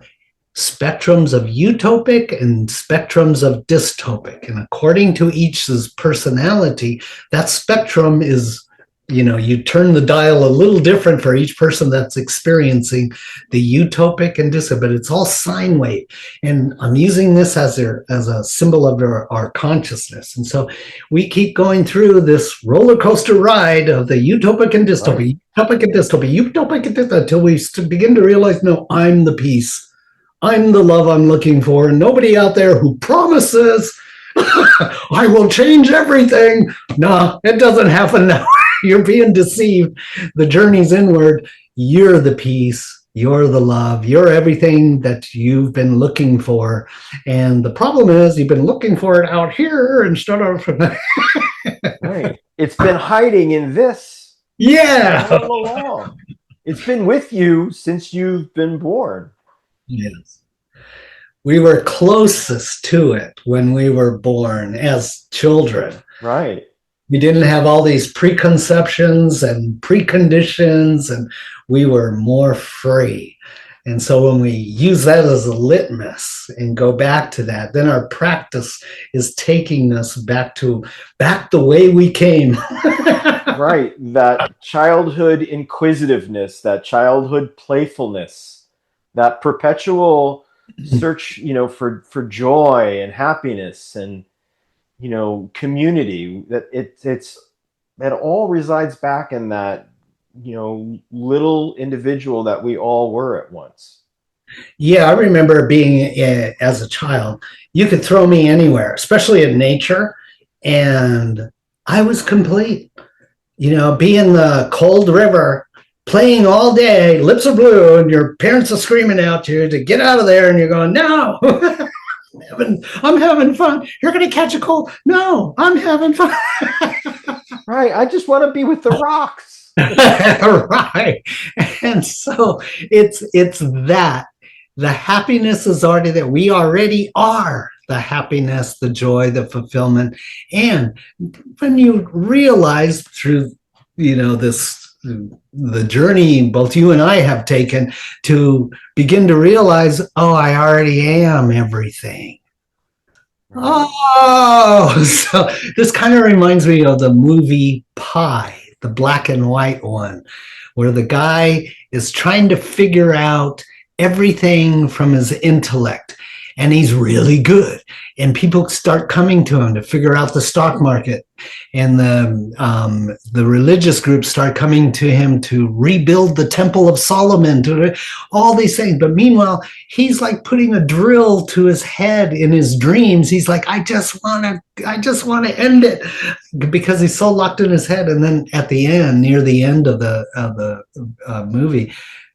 spectrums of utopic and spectrums of dystopic. And according to each's personality, that spectrum is, you turn the dial a little different for each person that's experiencing the utopic and dystopic, but it's all sine wave. And I'm using this as a symbol of our consciousness. And so we keep going through this roller coaster ride of the utopic and dystopic, utopic and dystopic, utopic and dystopic, until we begin to realize, no, I'm the peace. I'm the love I'm looking for. And nobody out there who promises I will change everything. No, it doesn't happen now. You're being deceived. The journey's inward. You're the peace. You're the love. You're everything that you've been looking for. And the problem is you've been looking for it out here instead of... Right. It's been hiding in this. Yeah. All along. It's been with you since you've been born. Yes. We were closest to it when we were born as children. Right. We didn't have all these preconceptions and preconditions, and we were more free. And so when we use that as a litmus and go back to that, then our practice is taking us back the way we came. Right. That childhood inquisitiveness, that childhood playfulness, that perpetual search, for joy and happiness and, community, that all resides back in that, little individual that we all were at once. Yeah, I remember being as a child, you could throw me anywhere, especially in nature, and I was complete. Be in the cold river, playing all day, lips are blue, and your parents are screaming out to you to get out of there, and you're going, no, I'm having fun. You're going to catch a cold. No, I'm having fun. Right. I just want to be with the rocks. Right. And so it's that. The happiness is already there. We already are the happiness, the joy, the fulfillment. And when you realize through, the journey both you and I have taken to begin to realize, oh, I already am everything. Oh, so this kind of reminds me of the movie Pi, the black and white one, where the guy is trying to figure out everything from his intellect, and he's really good. And people start coming to him to figure out the stock market, and the religious groups start coming to him to rebuild the Temple of Solomon, to all these things. But meanwhile, he's like putting a drill to his head in his dreams. He's like, I just want to end it, because he's so locked in his head. And then at the end, near the end of the movie,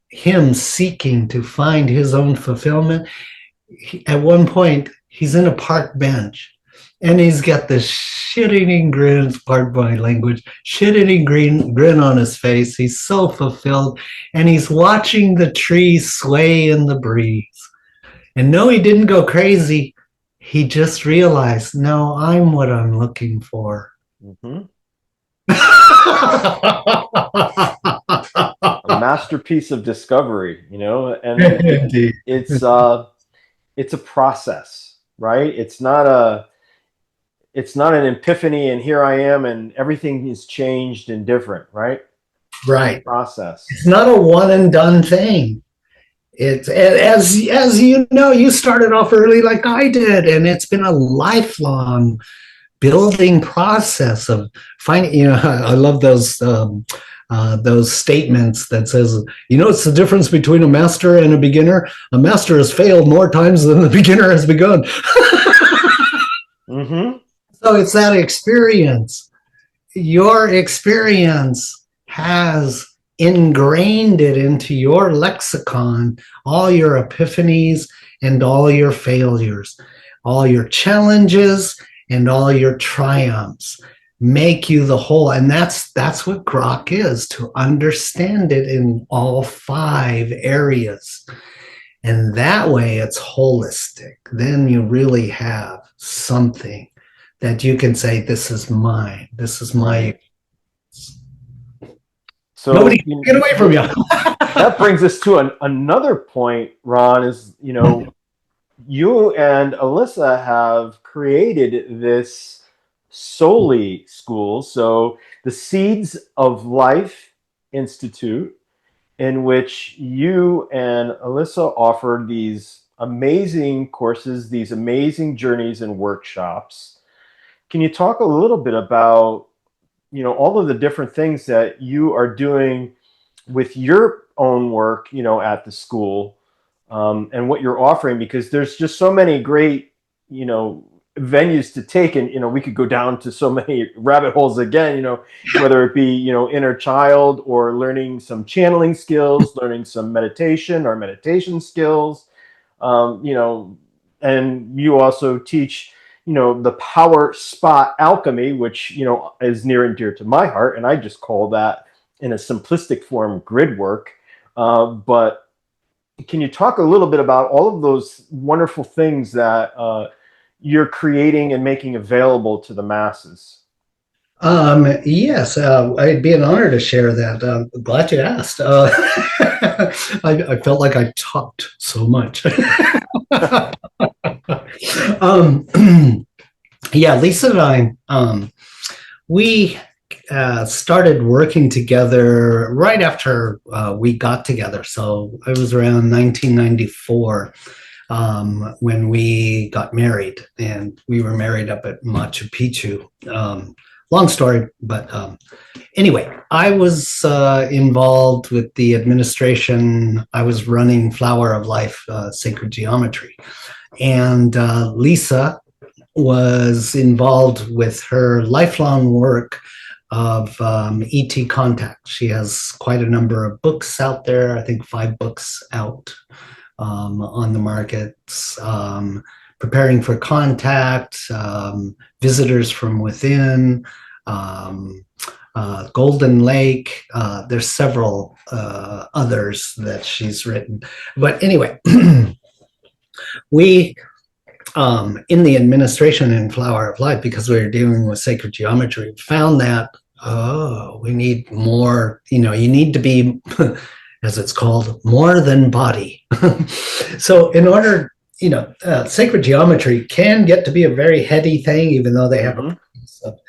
him seeking to find his own fulfillment. At one point, he's in a park bench, and he's got this shit-eating grin, pardon my language, shit-eating grin on his face. He's so fulfilled, and he's watching the trees sway in the breeze. And no, he didn't go crazy. He just realized, no, I'm what I'm looking for. Mm-hmm. A masterpiece of discovery, and Indeed. it's it's a process, right? It's not an epiphany and here I am and everything is changed and different, right? Right. Process. It's not a one and done thing. It's as you know, you started off early like I did, and it's been a lifelong building process of finding. You know, I love those statements that says, you know, it's the difference between a master and a beginner. A master has failed more times than the beginner has begun. Mm-hmm. So it's that experience. Your experience has ingrained it into your lexicon, all your epiphanies and all your failures, all your challenges and all your triumphs make you the whole. And that's what Grok is, to understand it in all 5 areas. And that way it's holistic. Then you really have something that you can say, this is mine. This is my. So nobody can get away from you. That brings us to another point, Ron, is, you know, you and Alyssa have created this Soli school. So the Seeds of Life Institute, in which you and Alyssa offer these amazing courses, these amazing journeys and workshops. Can you talk a little bit about, you know, all of the different things that you are doing with your own work, you know, at the school, and what you're offering? Because there's just so many great, you know, venues to take, and, you know, we could go down to so many rabbit holes again, you know, whether it be, you know, inner child or learning some channeling skills, learning some meditation or meditation skills, you know, and you also teach, you know, the power spot alchemy, which, you know, is near and dear to my heart. And I just call that, in a simplistic form, grid work. But can you talk a little bit about all of those wonderful things that you're creating and making available to the masses? Yes, it'd be an honor to share that. Glad you asked. I felt like I talked so much. Yeah, Lisa and I, we started working together right after we got together. So it was around 1994 when we got married, and we were married up at Machu Picchu. Long story, but anyway, I was involved with the administration. I was running Flower of Life, Sacred Geometry. And Lisa was involved with her lifelong work of ET contact. She has quite a number of books out there, I think 5 books out on the markets. Preparing for Contact, Visitors from Within, Golden Lake. There's several others that she's written. But anyway, we, in the administration in Flower of Life, because we were dealing with sacred geometry, found that, we need more, you know, you need to be, as it's called, more than body. So in order, you know, sacred geometry can get to be a very heady thing, even though they have a purpose of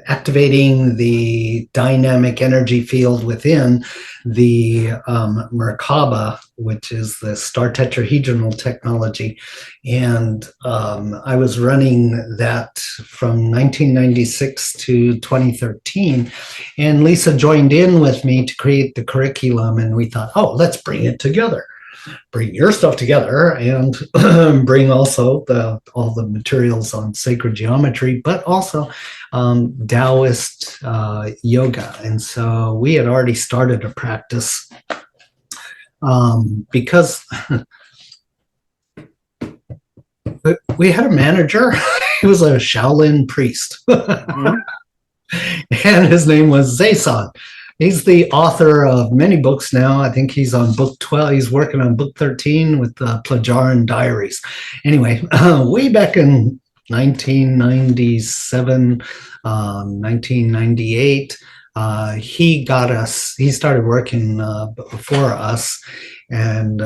activating the dynamic energy field within the Merkaba, which is the star tetrahedral technology. And I was running that from 1996 to 2013. And Lisa joined in with me to create the curriculum. And we thought, oh, let's bring it together. Bring your stuff together and bring also all the materials on sacred geometry, but also Taoist yoga. And so we had already started a practice because we had a manager. He was a Shaolin priest. Mm-hmm. And his name was Zaison. He's the author of many books now. I think he's on book 12. He's working on book 13 with the Pleiadian Diaries. Anyway, way back in 1997, 1998, he started working for us. And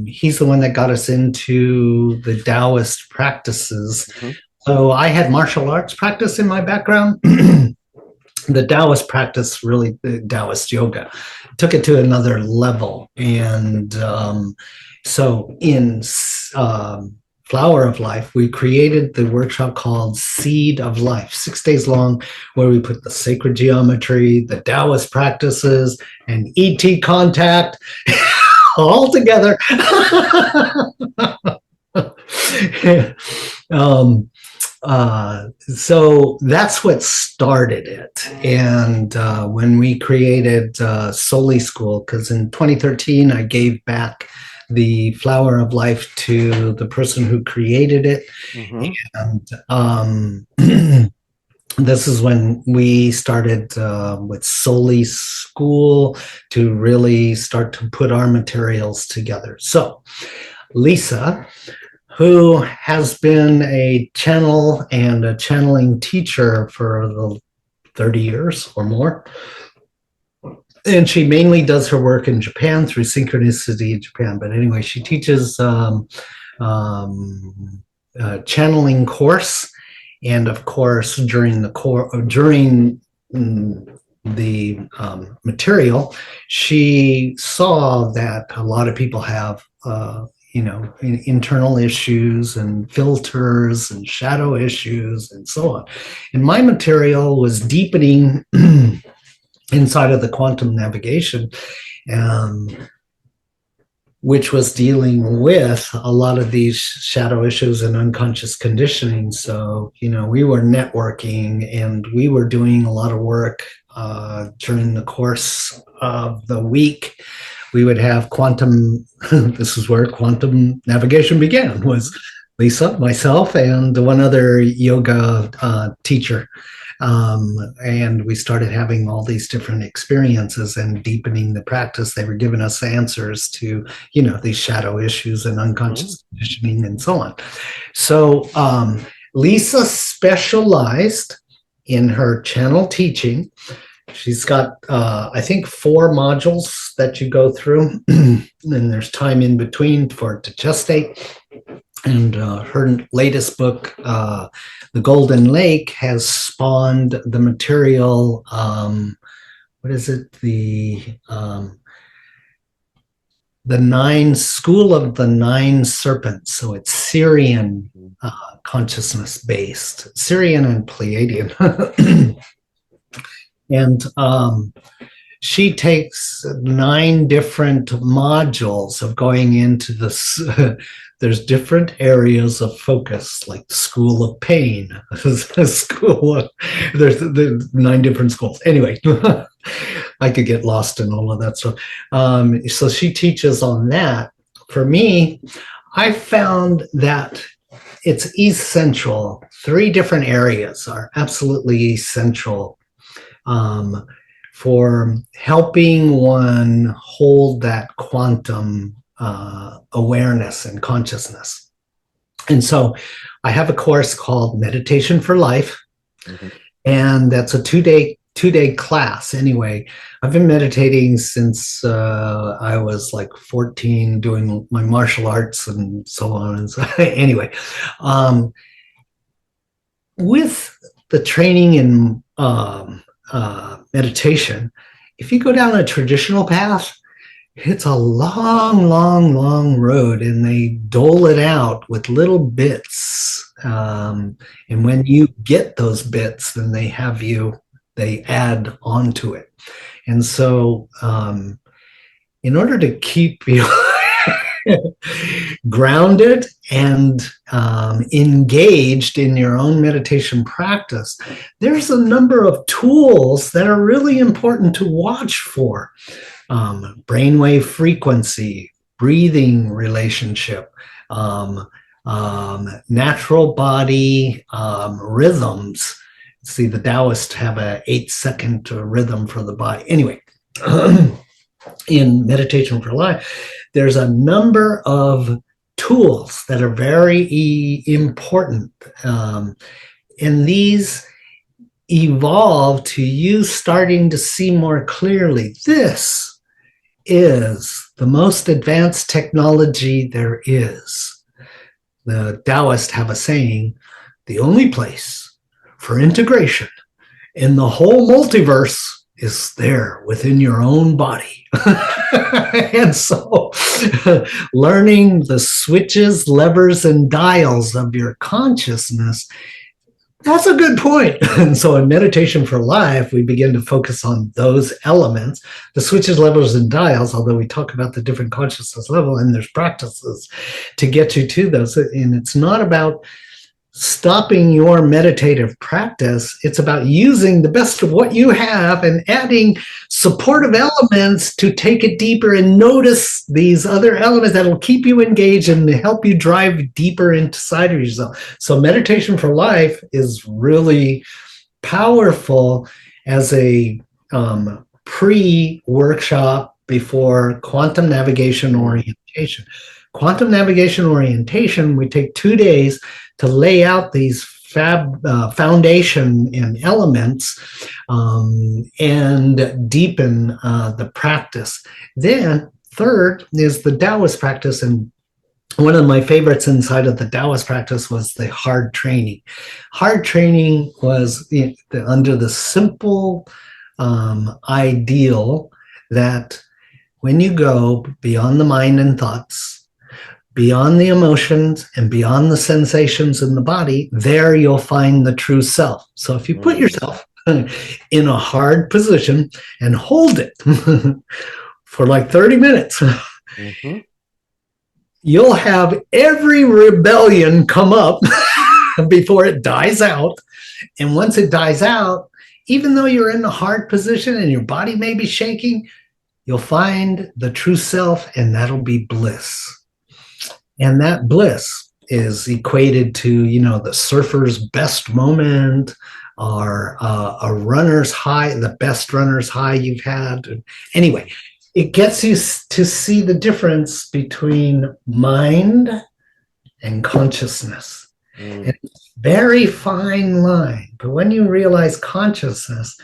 he's the one that got us into the Taoist practices. Mm-hmm. So I had martial arts practice in my background. The Taoist practice, really, the Taoist yoga, took it to another level. And so in Flower of Life, we created the workshop called Seed of Life, 6 days long, where we put the sacred geometry, the Taoist practices, and ET contact all together. So that's what started it. And when we created Soli School, because in 2013 I gave back the Flower of Life to the person who created it. And this is when we started with Soli School to really start to put our materials together. So Lisa, who has been a channel and a channeling teacher for the 30 years or more. And she mainly does her work in Japan through Synchronicity in Japan. But anyway, she teaches channeling course. And of course, during the material, she saw that a lot of people have internal issues and filters and shadow issues and so on. And my material was deepening inside of the quantum navigation, which was dealing with a lot of these shadow issues and unconscious conditioning. So, we were networking and we were doing a lot of work during the course of the week. We would have quantum, this is where quantum navigation began, was Lisa, myself, and one other yoga teacher. And we started having all these different experiences and deepening the practice. They were giving us answers to, these shadow issues and unconscious conditioning and so on. So Lisa specialized in her channel teaching. She's got, I think, 4 modules that you go through, and there's time in between for it to gestate. And her latest book, The Golden Lake, has spawned the material. What is it? The School of the 9 Serpents. So it's Syrian consciousness based, Syrian and Pleiadian. And she takes 9 different modules of going into this. There's different areas of focus, like the School of Pain, there's 9 different schools. Anyway, I could get lost in all of that stuff. So she teaches on that. For me, I found that it's essential. 3 different areas are absolutely essential for helping one hold that quantum awareness and consciousness. And so I have a course called Meditation for Life, and that's a two-day class. Anyway, I've been meditating since I was like 14, doing my martial arts and so on. And so anyway, with the training in meditation, if you go down a traditional path, it's a long road, and they dole it out with little bits. And when you get those bits, then they add onto it. And so in order to keep you grounded and engaged in your own meditation practice, there's a number of tools that are really important to watch for. Brainwave frequency, breathing relationship, natural body rhythms. See, the Taoists have a 8-second rhythm for the body. Anyway, in Meditation for Life, there's a number of tools that are very important. And these evolve to you starting to see more clearly, this is the most advanced technology there is. The Taoists have a saying, the only place for integration in the whole multiverse is there within your own body. And so learning the switches, levers, and dials of your consciousness, that's a good point. And so in Meditation for Life, we begin to focus on those elements, the switches, levers, and dials, although we talk about the different consciousness level, and there's practices to get you to those. And it's not about stopping your meditative practice. It's about using the best of what you have and adding supportive elements to take it deeper and notice these other elements that will keep you engaged and help you drive deeper inside of yourself. So Meditation for Life is really powerful as a pre-workshop before quantum navigation orientation. Quantum navigation orientation, we take 2 days to lay out these foundation and elements and deepen the practice. Then third is the Taoist practice, and one of my favorites inside of the Taoist practice was the hard training. Hard training was under the simple ideal that when you go beyond the mind and thoughts, beyond the emotions and beyond the sensations in the body, there you'll find the true self. So if you put yourself in a hard position and hold it for like 30 minutes, you'll have every rebellion come up before it dies out. And once it dies out, even though you're in a hard position and your body may be shaking, you'll find the true self, and that'll be bliss. And that bliss is equated to, the surfer's best moment, or a runner's high, the best runner's high you've had. Anyway, it gets you to see the difference between mind and consciousness. And it's a very fine line. But when you realize consciousness,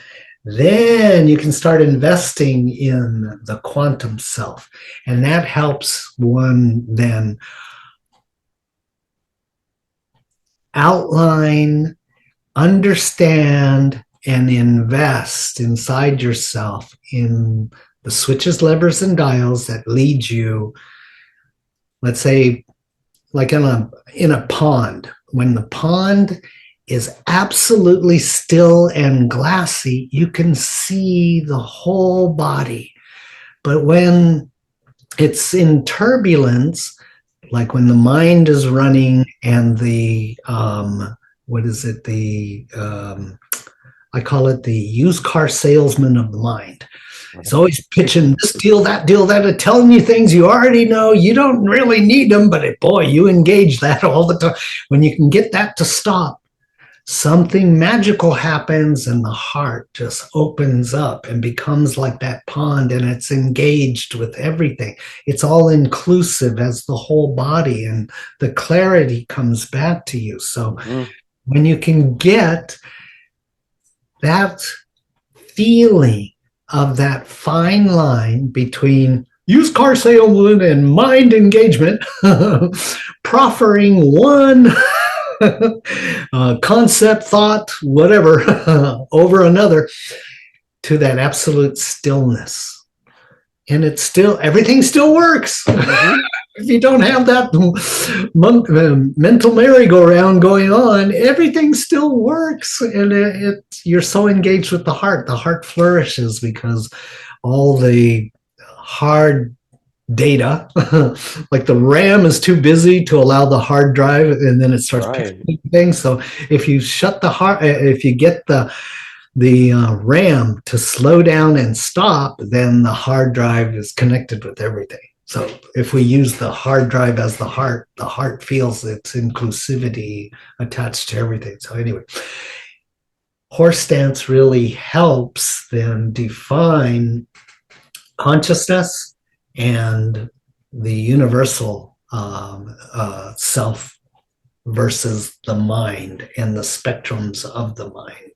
then you can start investing in the quantum self. And that helps one then outline, understand, and invest inside yourself in the switches, levers, and dials that lead you, let's say, like in a pond. When the pond is absolutely still and glassy, you can see the whole body. But when it's in turbulence, like when the mind is running and the, I call it the used car salesman of the mind. It's always pitching this deal, that, telling you things you already know. You don't really need them, but boy, you engage that all the time. When you can get that to stop, something magical happens and the heart just opens up and becomes like that pond, and it's engaged with everything. It's all inclusive as the whole body, and the clarity comes back to you. So when you can get that feeling of that fine line between used car salesman and mind engagement, proffering one concept, thought, whatever, over another, to that absolute stillness. And it's still, everything still works. If you don't have that mental merry-go-round going on, everything still works. And you're so engaged with the heart. The heart flourishes because all the hard data, like the RAM is too busy to allow the hard drive, and then it starts picking things. So if you shut the heart, if you get the RAM to slow down and stop, then the hard drive is connected with everything. So if we use the hard drive as the heart feels its inclusivity attached to everything. So anyway, horse stance really helps then define consciousness and the universal self versus the mind and the spectrums of the mind.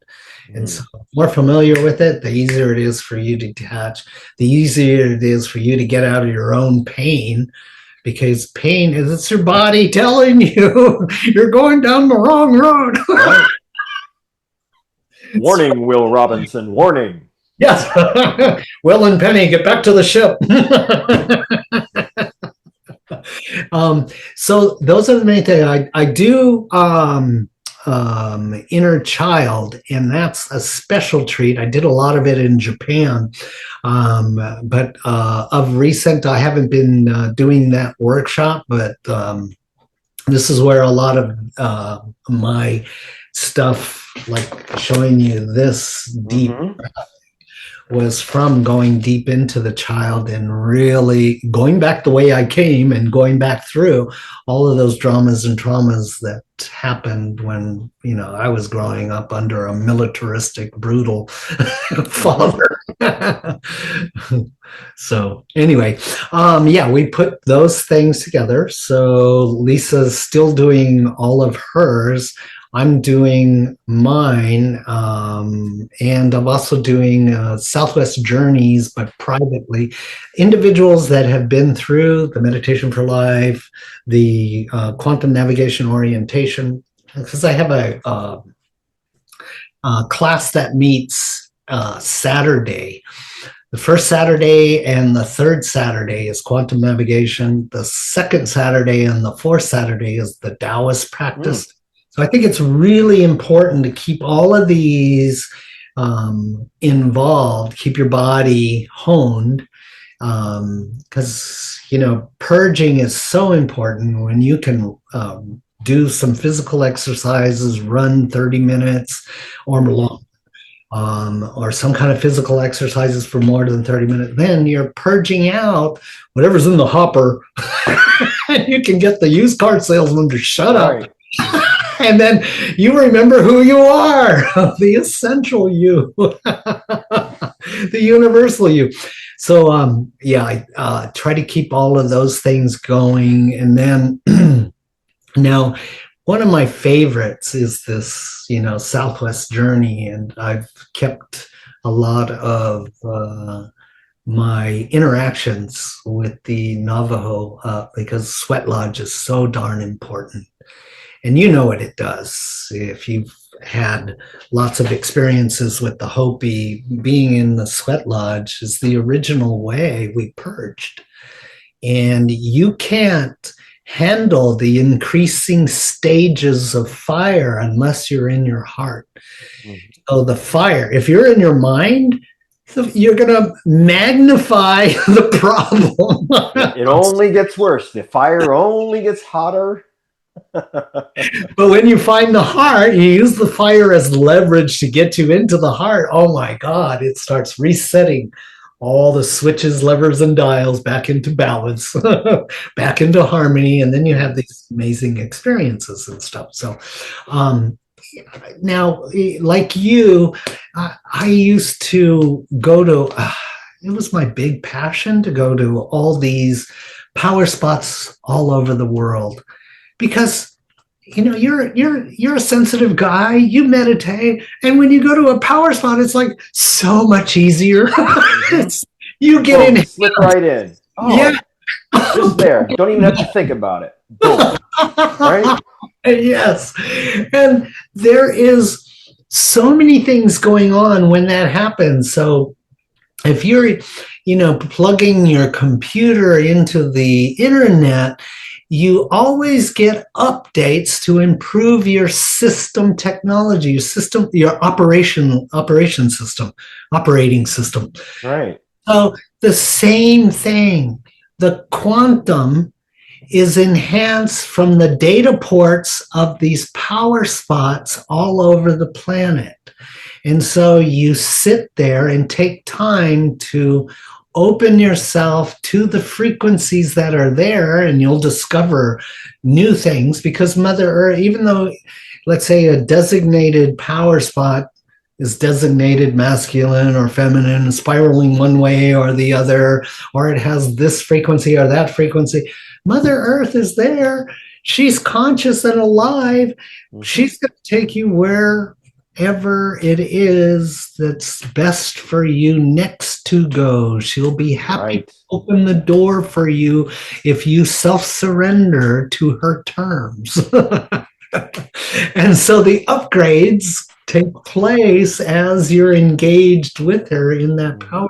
And so the more familiar with it, the easier it is for you to detach, the easier it is for you to get out of your own pain, because pain is, it's your body telling you you're going down the wrong road. Right. Warning, Will Robinson, warning. Yes. Will and Penny, get back to the ship. So those are the main things. I do inner child, and that's a special treat. I did a lot of it in Japan, but of recent I haven't been doing that workshop, but this is where a lot of my stuff, like showing you this deep was from going deep into the child and really going back the way I came and going back through all of those dramas and traumas that happened when, you know, I was growing up under a militaristic, brutal father. So anyway, yeah, we put those things together. So Lisa's still doing all of hers. I'm doing mine, and I'm also doing Southwest Journeys, but privately. Individuals that have been through the Meditation for Life, the Quantum Navigation Orientation, because I have a class that meets Saturday. The first Saturday and the third Saturday is Quantum Navigation. The second Saturday and the fourth Saturday is the Taoist practice. So I think it's really important to keep all of these involved, keep your body honed, because, you know, purging is so important when you can do some physical exercises, run 30 minutes or more, or some kind of physical exercises for more than 30 minutes. Then you're purging out whatever's in the hopper. You can get the used car salesman to shut up. And then you remember who you are, the essential you, the universal you. So, yeah, I try to keep all of those things going. And then now, one of my favorites is this, you know, Southwest Journey. And I've kept a lot of my interactions with the Navajo because Sweat Lodge is so darn important. And you know what it does. If you've had lots of experiences with the Hopi, being in the Sweat Lodge is the original way we purged. And you can't handle the increasing stages of fire unless you're in your heart. So the fire, if you're in your mind, you're going to magnify the problem. It only gets worse. The fire only gets hotter. But when you find the heart, you use the fire as leverage to get you into the heart. Oh my God, it starts resetting all the switches, levers, and dials back into balance, back into harmony. And then you have these amazing experiences and stuff. So now, like you, I used to go to, it was my big passion to go to all these power spots all over the world. Because, you know, you're a sensitive guy, you meditate, and when you go to a power spot, it's like so much easier. You get in, slip right in. Oh, yeah, just there. Don't even have to think about it. Boom. Right? Yes, and there is so many things going on when that happens. So if you're, you know, plugging your computer into the internet, you always get updates to improve your system technology, your operating system. Right. So the same thing, the quantum is enhanced from the data ports of these power spots all over the planet. And so you sit there and take time to open yourself to the frequencies that are there, and you'll discover new things, because Mother Earth, even though, let's say, a designated power spot is designated masculine or feminine, spiraling one way or the other, or it has this frequency or that frequency, Mother Earth is there. She's conscious and alive. She's going to take you where wherever it is that's best for you next to go. She'll be happy to open the door for you if you self-surrender to her terms. And so the upgrades take place as you're engaged with her in that power.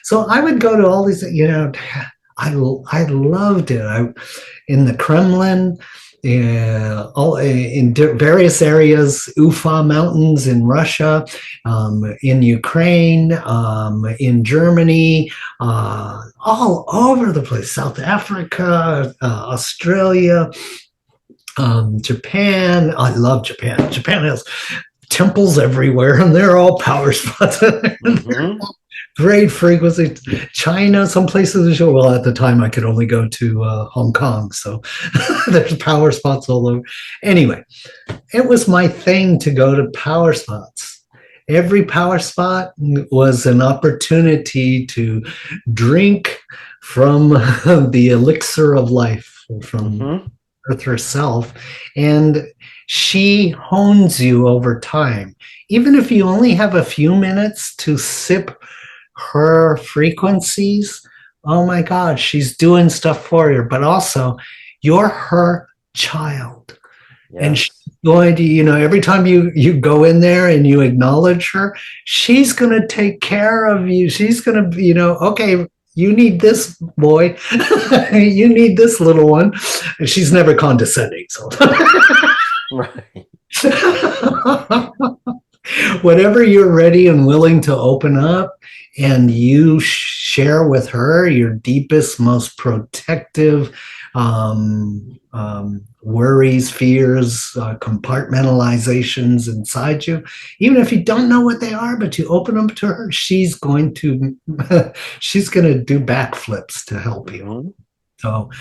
So I would go to all these, I loved it. In the Kremlin, all in various areas, Ufa Mountains in Russia, in Ukraine, in Germany, all over the place, South Africa, Australia, Japan. I love Japan. Japan has temples everywhere, and they're all power spots. Great frequency. China, some places. Well, at the time I could only go to Hong Kong, so there's power spots all over. Anyway, it was my thing to go to power spots. Every power spot was an opportunity to drink from the elixir of life from Earth herself, and she hones you over time. Even if you only have a few minutes to sip her frequencies, oh my God, she's doing stuff for you. But also, you're her child. Yes. And she's going to, every time you go in there and you acknowledge her, she's going to take care of you. She's going to, okay, you need this boy. You need this little one. And she's never condescending. So. Right. Whatever you're ready and willing to open up, and you share with her your deepest, most protective worries, fears, compartmentalizations inside you, even if you don't know what they are, but you open them to her, she's going to do backflips to help you. So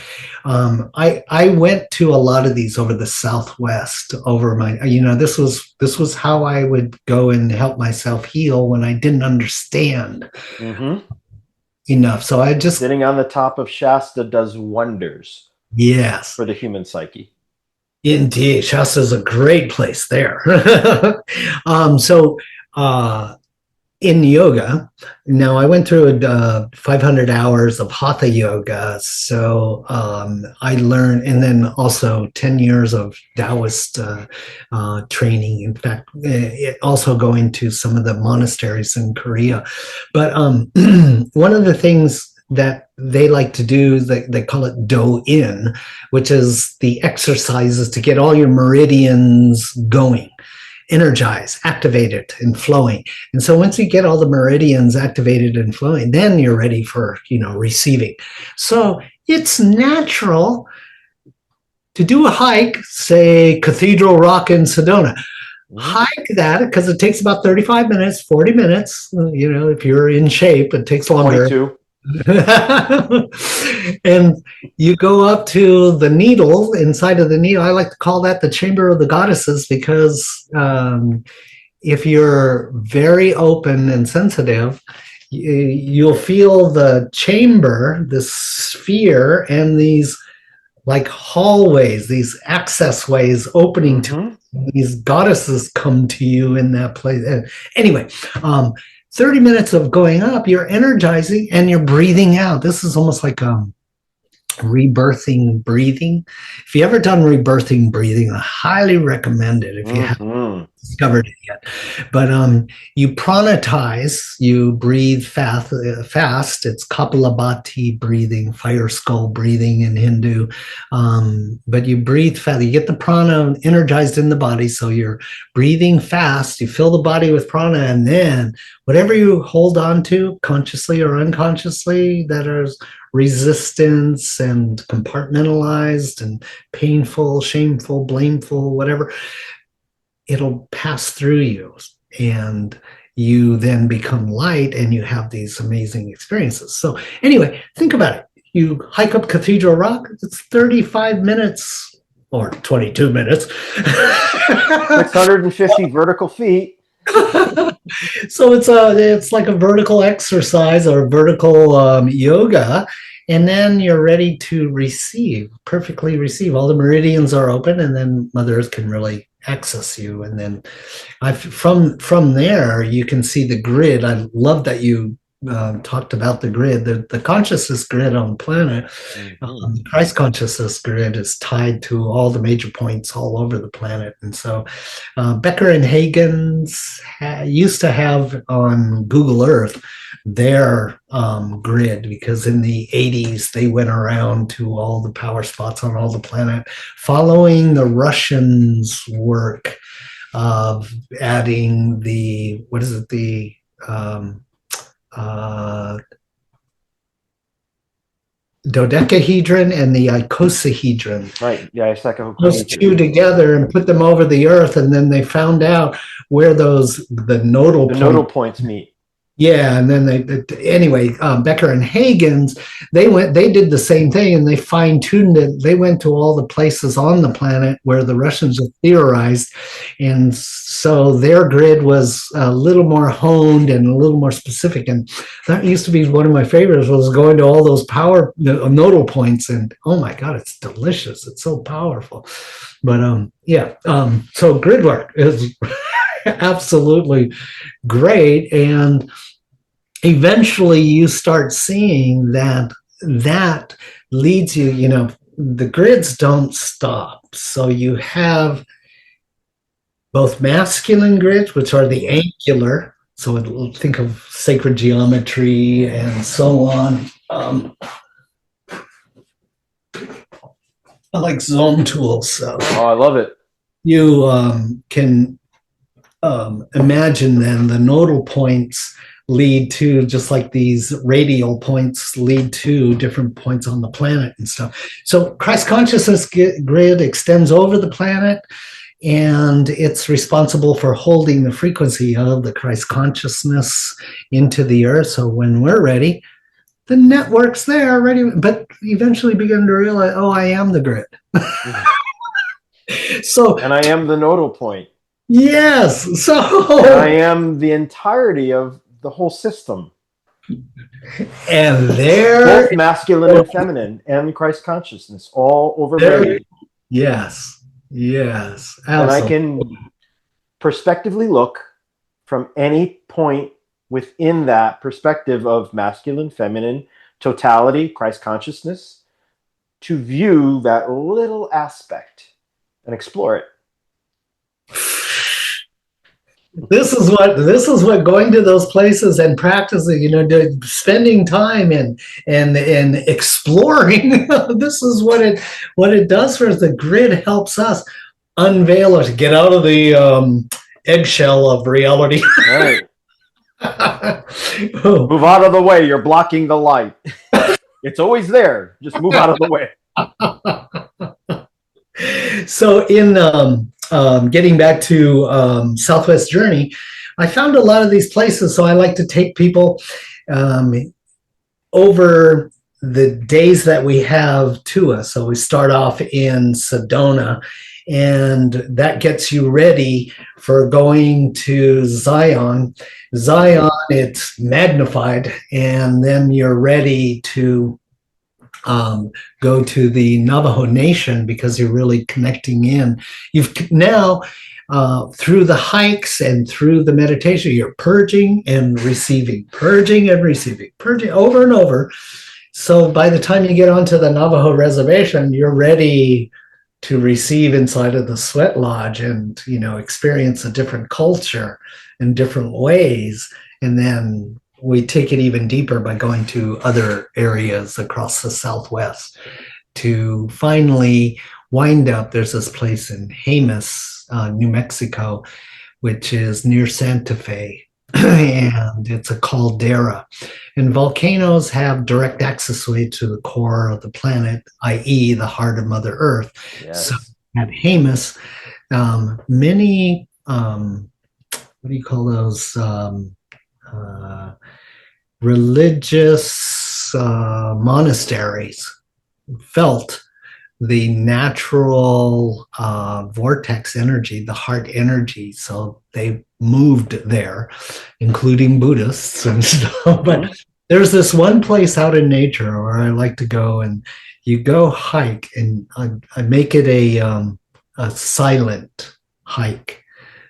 I went to a lot of these over the Southwest, over my, this was how I would go and help myself heal when I didn't understand enough. So I just... Sitting on the top of Shasta does wonders. Yes. For the human psyche. Indeed. Shasta is a great place there. In yoga, now I went through 500 hours of hatha yoga. So I learned, and then also 10 years of Taoist training. In fact, also going to some of the monasteries in Korea. But one of the things that they like to do, they call it do-in, which is the exercises to get all your meridians going, energized, activated, and flowing. And so once you get all the meridians activated and flowing, then you're ready for, receiving. So it's natural to do a hike, say Cathedral Rock in Sedona. Hike that because it takes about 35 minutes, 40 minutes. If you're in shape, it takes longer. 22. And you go up to the needle, inside of the needle. I like to call that the chamber of the goddesses, because if you're very open and sensitive, you'll feel the chamber, the sphere, and these like hallways, these access ways opening to these goddesses come to you in that place. Anyway, 30 minutes of going up, you're energizing and you're breathing out. This is almost like rebirthing breathing. If you ever done rebirthing breathing, I highly recommend it if you haven't discovered it yet. But you pranatize, you breathe fast. It's Kapalabhati breathing, fire skull breathing in Hindu. But you breathe fast. You get the prana energized in the body, so you're breathing fast. You fill the body with prana, and then whatever you hold on to, consciously or unconsciously, that is resistance and compartmentalized and painful, shameful, blameful, whatever, it'll pass through you, and you then become light, and you have these amazing experiences. So anyway, think about it. You hike up Cathedral Rock, it's 35 minutes or 22 minutes. 650 vertical feet. So it's like a vertical exercise or vertical yoga, and then you're ready to receive, perfectly receive. All the meridians are open, and then Mother Earth can really access you. And then from there, you can see the grid. I love that you talked about the grid. The consciousness grid on the planet, the Christ consciousness grid is tied to all the major points all over the planet. And so Becker and Huygens used to have on Google Earth their grid, because in the 80s they went around to all the power spots on all the planet, following the Russians' work of adding the dodecahedron and the icosahedron. Right. Yeah, those two together and put them over the Earth, and then they found out where the nodal points meet. Yeah, and then Becker and Huygens, they did the same thing, and they fine-tuned it. They went to all the places on the planet where the Russians had theorized, and so their grid was a little more honed and a little more specific. And that used to be one of my favorites, was going to all those power nodal points, and oh my God, it's delicious. It's so powerful. But so grid work is absolutely great. And eventually you start seeing that leads you, the grids don't stop. So you have both masculine grids, which are the angular. So think of sacred geometry and so on. I like zone tools. So I love it. You can imagine then the nodal points lead to, just like these radial points lead to different points on the planet and stuff. So Christ consciousness grid extends over the planet, and it's responsible for holding the frequency of the Christ consciousness into the Earth. So when we're ready, the network's there ready, but eventually begin to realize, I am the grid. And I am the nodal point. Yes. So I am the entirety of the whole system. And there, both masculine and feminine and Christ consciousness all overlaid. Yes. Absolutely. And I can prospectively look from any point within that perspective of masculine, feminine, totality, Christ consciousness, to view that little aspect and explore it. This is what going to those places and practicing, spending time and exploring. This is what it does for us. The grid helps us unveil or get out of the eggshell of reality. Right. Move out of the way. You're blocking the light. It's always there. Just move out of the way. So in getting back to Southwest Journey, I found a lot of these places. So I like to take people over the days that we have to us. So we start off in Sedona, and that gets you ready for going to Zion. Zion, it's magnified, and then you're ready to go to the Navajo Nation, because you're really connecting in. You've now, through the hikes and through the meditation, you're purging and receiving, purging over and over. So by the time you get onto the Navajo reservation, you're ready to receive inside of the sweat lodge and, experience a different culture in different ways. And then we take it even deeper by going to other areas across the Southwest to finally wind up. There's this place in Jemez, New Mexico, which is near Santa Fe, and it's a caldera. And volcanoes have direct access way to the core of the planet, i.e. the heart of Mother Earth. Yes. So at Jemez, many, what do you call those? Religious monasteries felt the natural vortex energy, the heart energy. So they moved there, including Buddhists and stuff. But there's this one place out in nature where I like to go, and you go hike, and I make it a silent hike,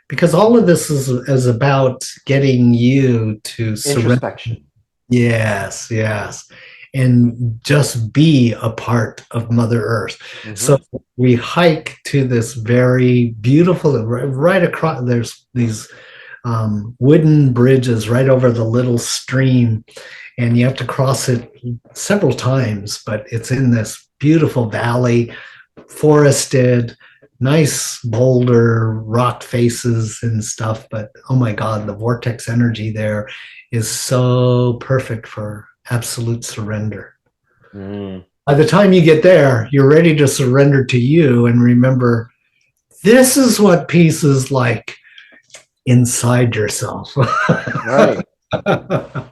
because all of this is about getting you to surrender. Introspection. Yes, yes. And just be a part of Mother Earth. Mm-hmm. So we hike to this very beautiful, right across, there's these wooden bridges right over the little stream, and you have to cross it several times, but it's in this beautiful valley, forested, nice boulder rock faces and stuff. But oh my God, the vortex energy there is so perfect for absolute surrender. By the time you get there, you're ready to surrender to you and remember, this is what peace is like inside yourself. Right.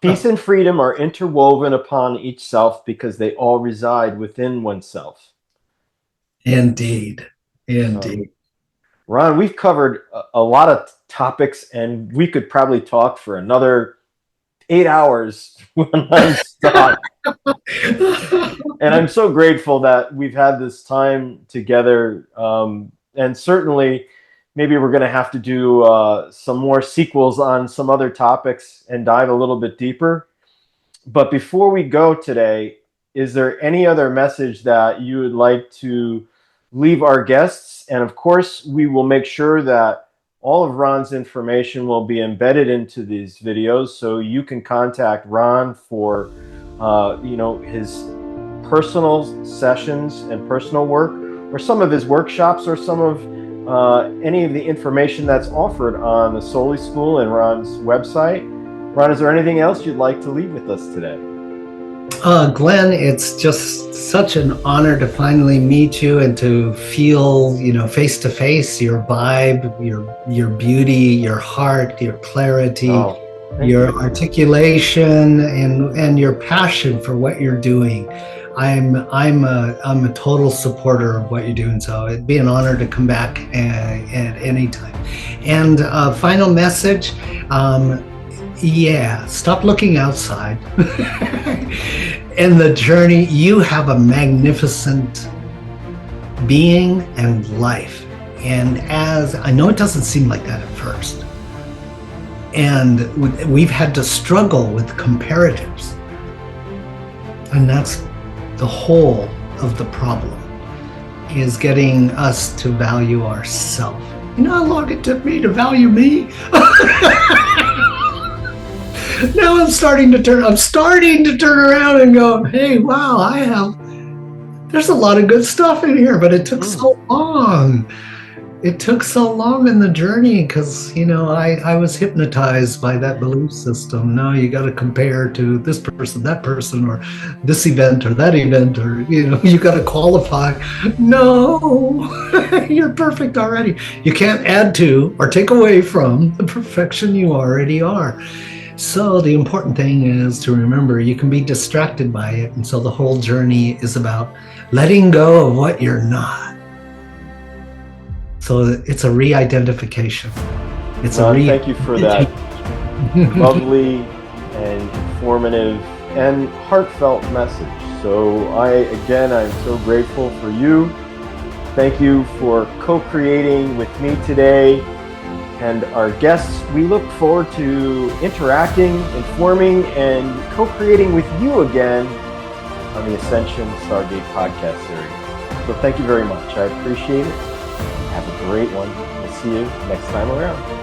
Peace and freedom are interwoven upon each self because they all reside within oneself. Indeed. Indeed. Ron, we've covered a lot of topics, and we could probably talk for another 8 hours when I'm stuck. And I'm so grateful that we've had this time together. And certainly, maybe we're going to have to do some more sequels on some other topics and dive a little bit deeper. But before we go today, is there any other message that you would like to leave our guests? And of course, we will make sure that all of Ron's information will be embedded into these videos, so you can contact Ron for his personal sessions and personal work, or some of his workshops, or some of any of the information that's offered on the Soli School and Ron's website. Ron, is there anything else you'd like to leave with us today? Glenn, it's just such an honor to finally meet you and to feel, face to face, your vibe, your beauty, your heart, your clarity, your articulation, and your passion for what you're doing. I'm a total supporter of what you're doing. So it'd be an honor to come back at any time. And final message. Stop looking outside. In the journey, you have a magnificent being and life. And as I know, it doesn't seem like that at first. And we've had to struggle with comparatives. And that's the whole of the problem, is getting us to value ourselves. You know how long it took me to value me? Now I'm starting to turn around and go, hey, wow, there's a lot of good stuff in here, but it took so long. It took so long in the journey because, I was hypnotized by that belief system. No, you got to compare to this person, that person, or this event or that event, or, you got to qualify. No, you're perfect already. You can't add to or take away from the perfection you already are. So the important thing is to remember you can be distracted by it. And so the whole journey is about letting go of what you're not. So it's a re-identification. Thank you for that lovely and informative and heartfelt message. So I'm so grateful for you. Thank you for co-creating with me today. And our guests, we look forward to interacting, informing, and co-creating with you again on the Ascension Star Gate Podcast series. So thank you very much. I appreciate it. Have a great one. We'll see you next time around.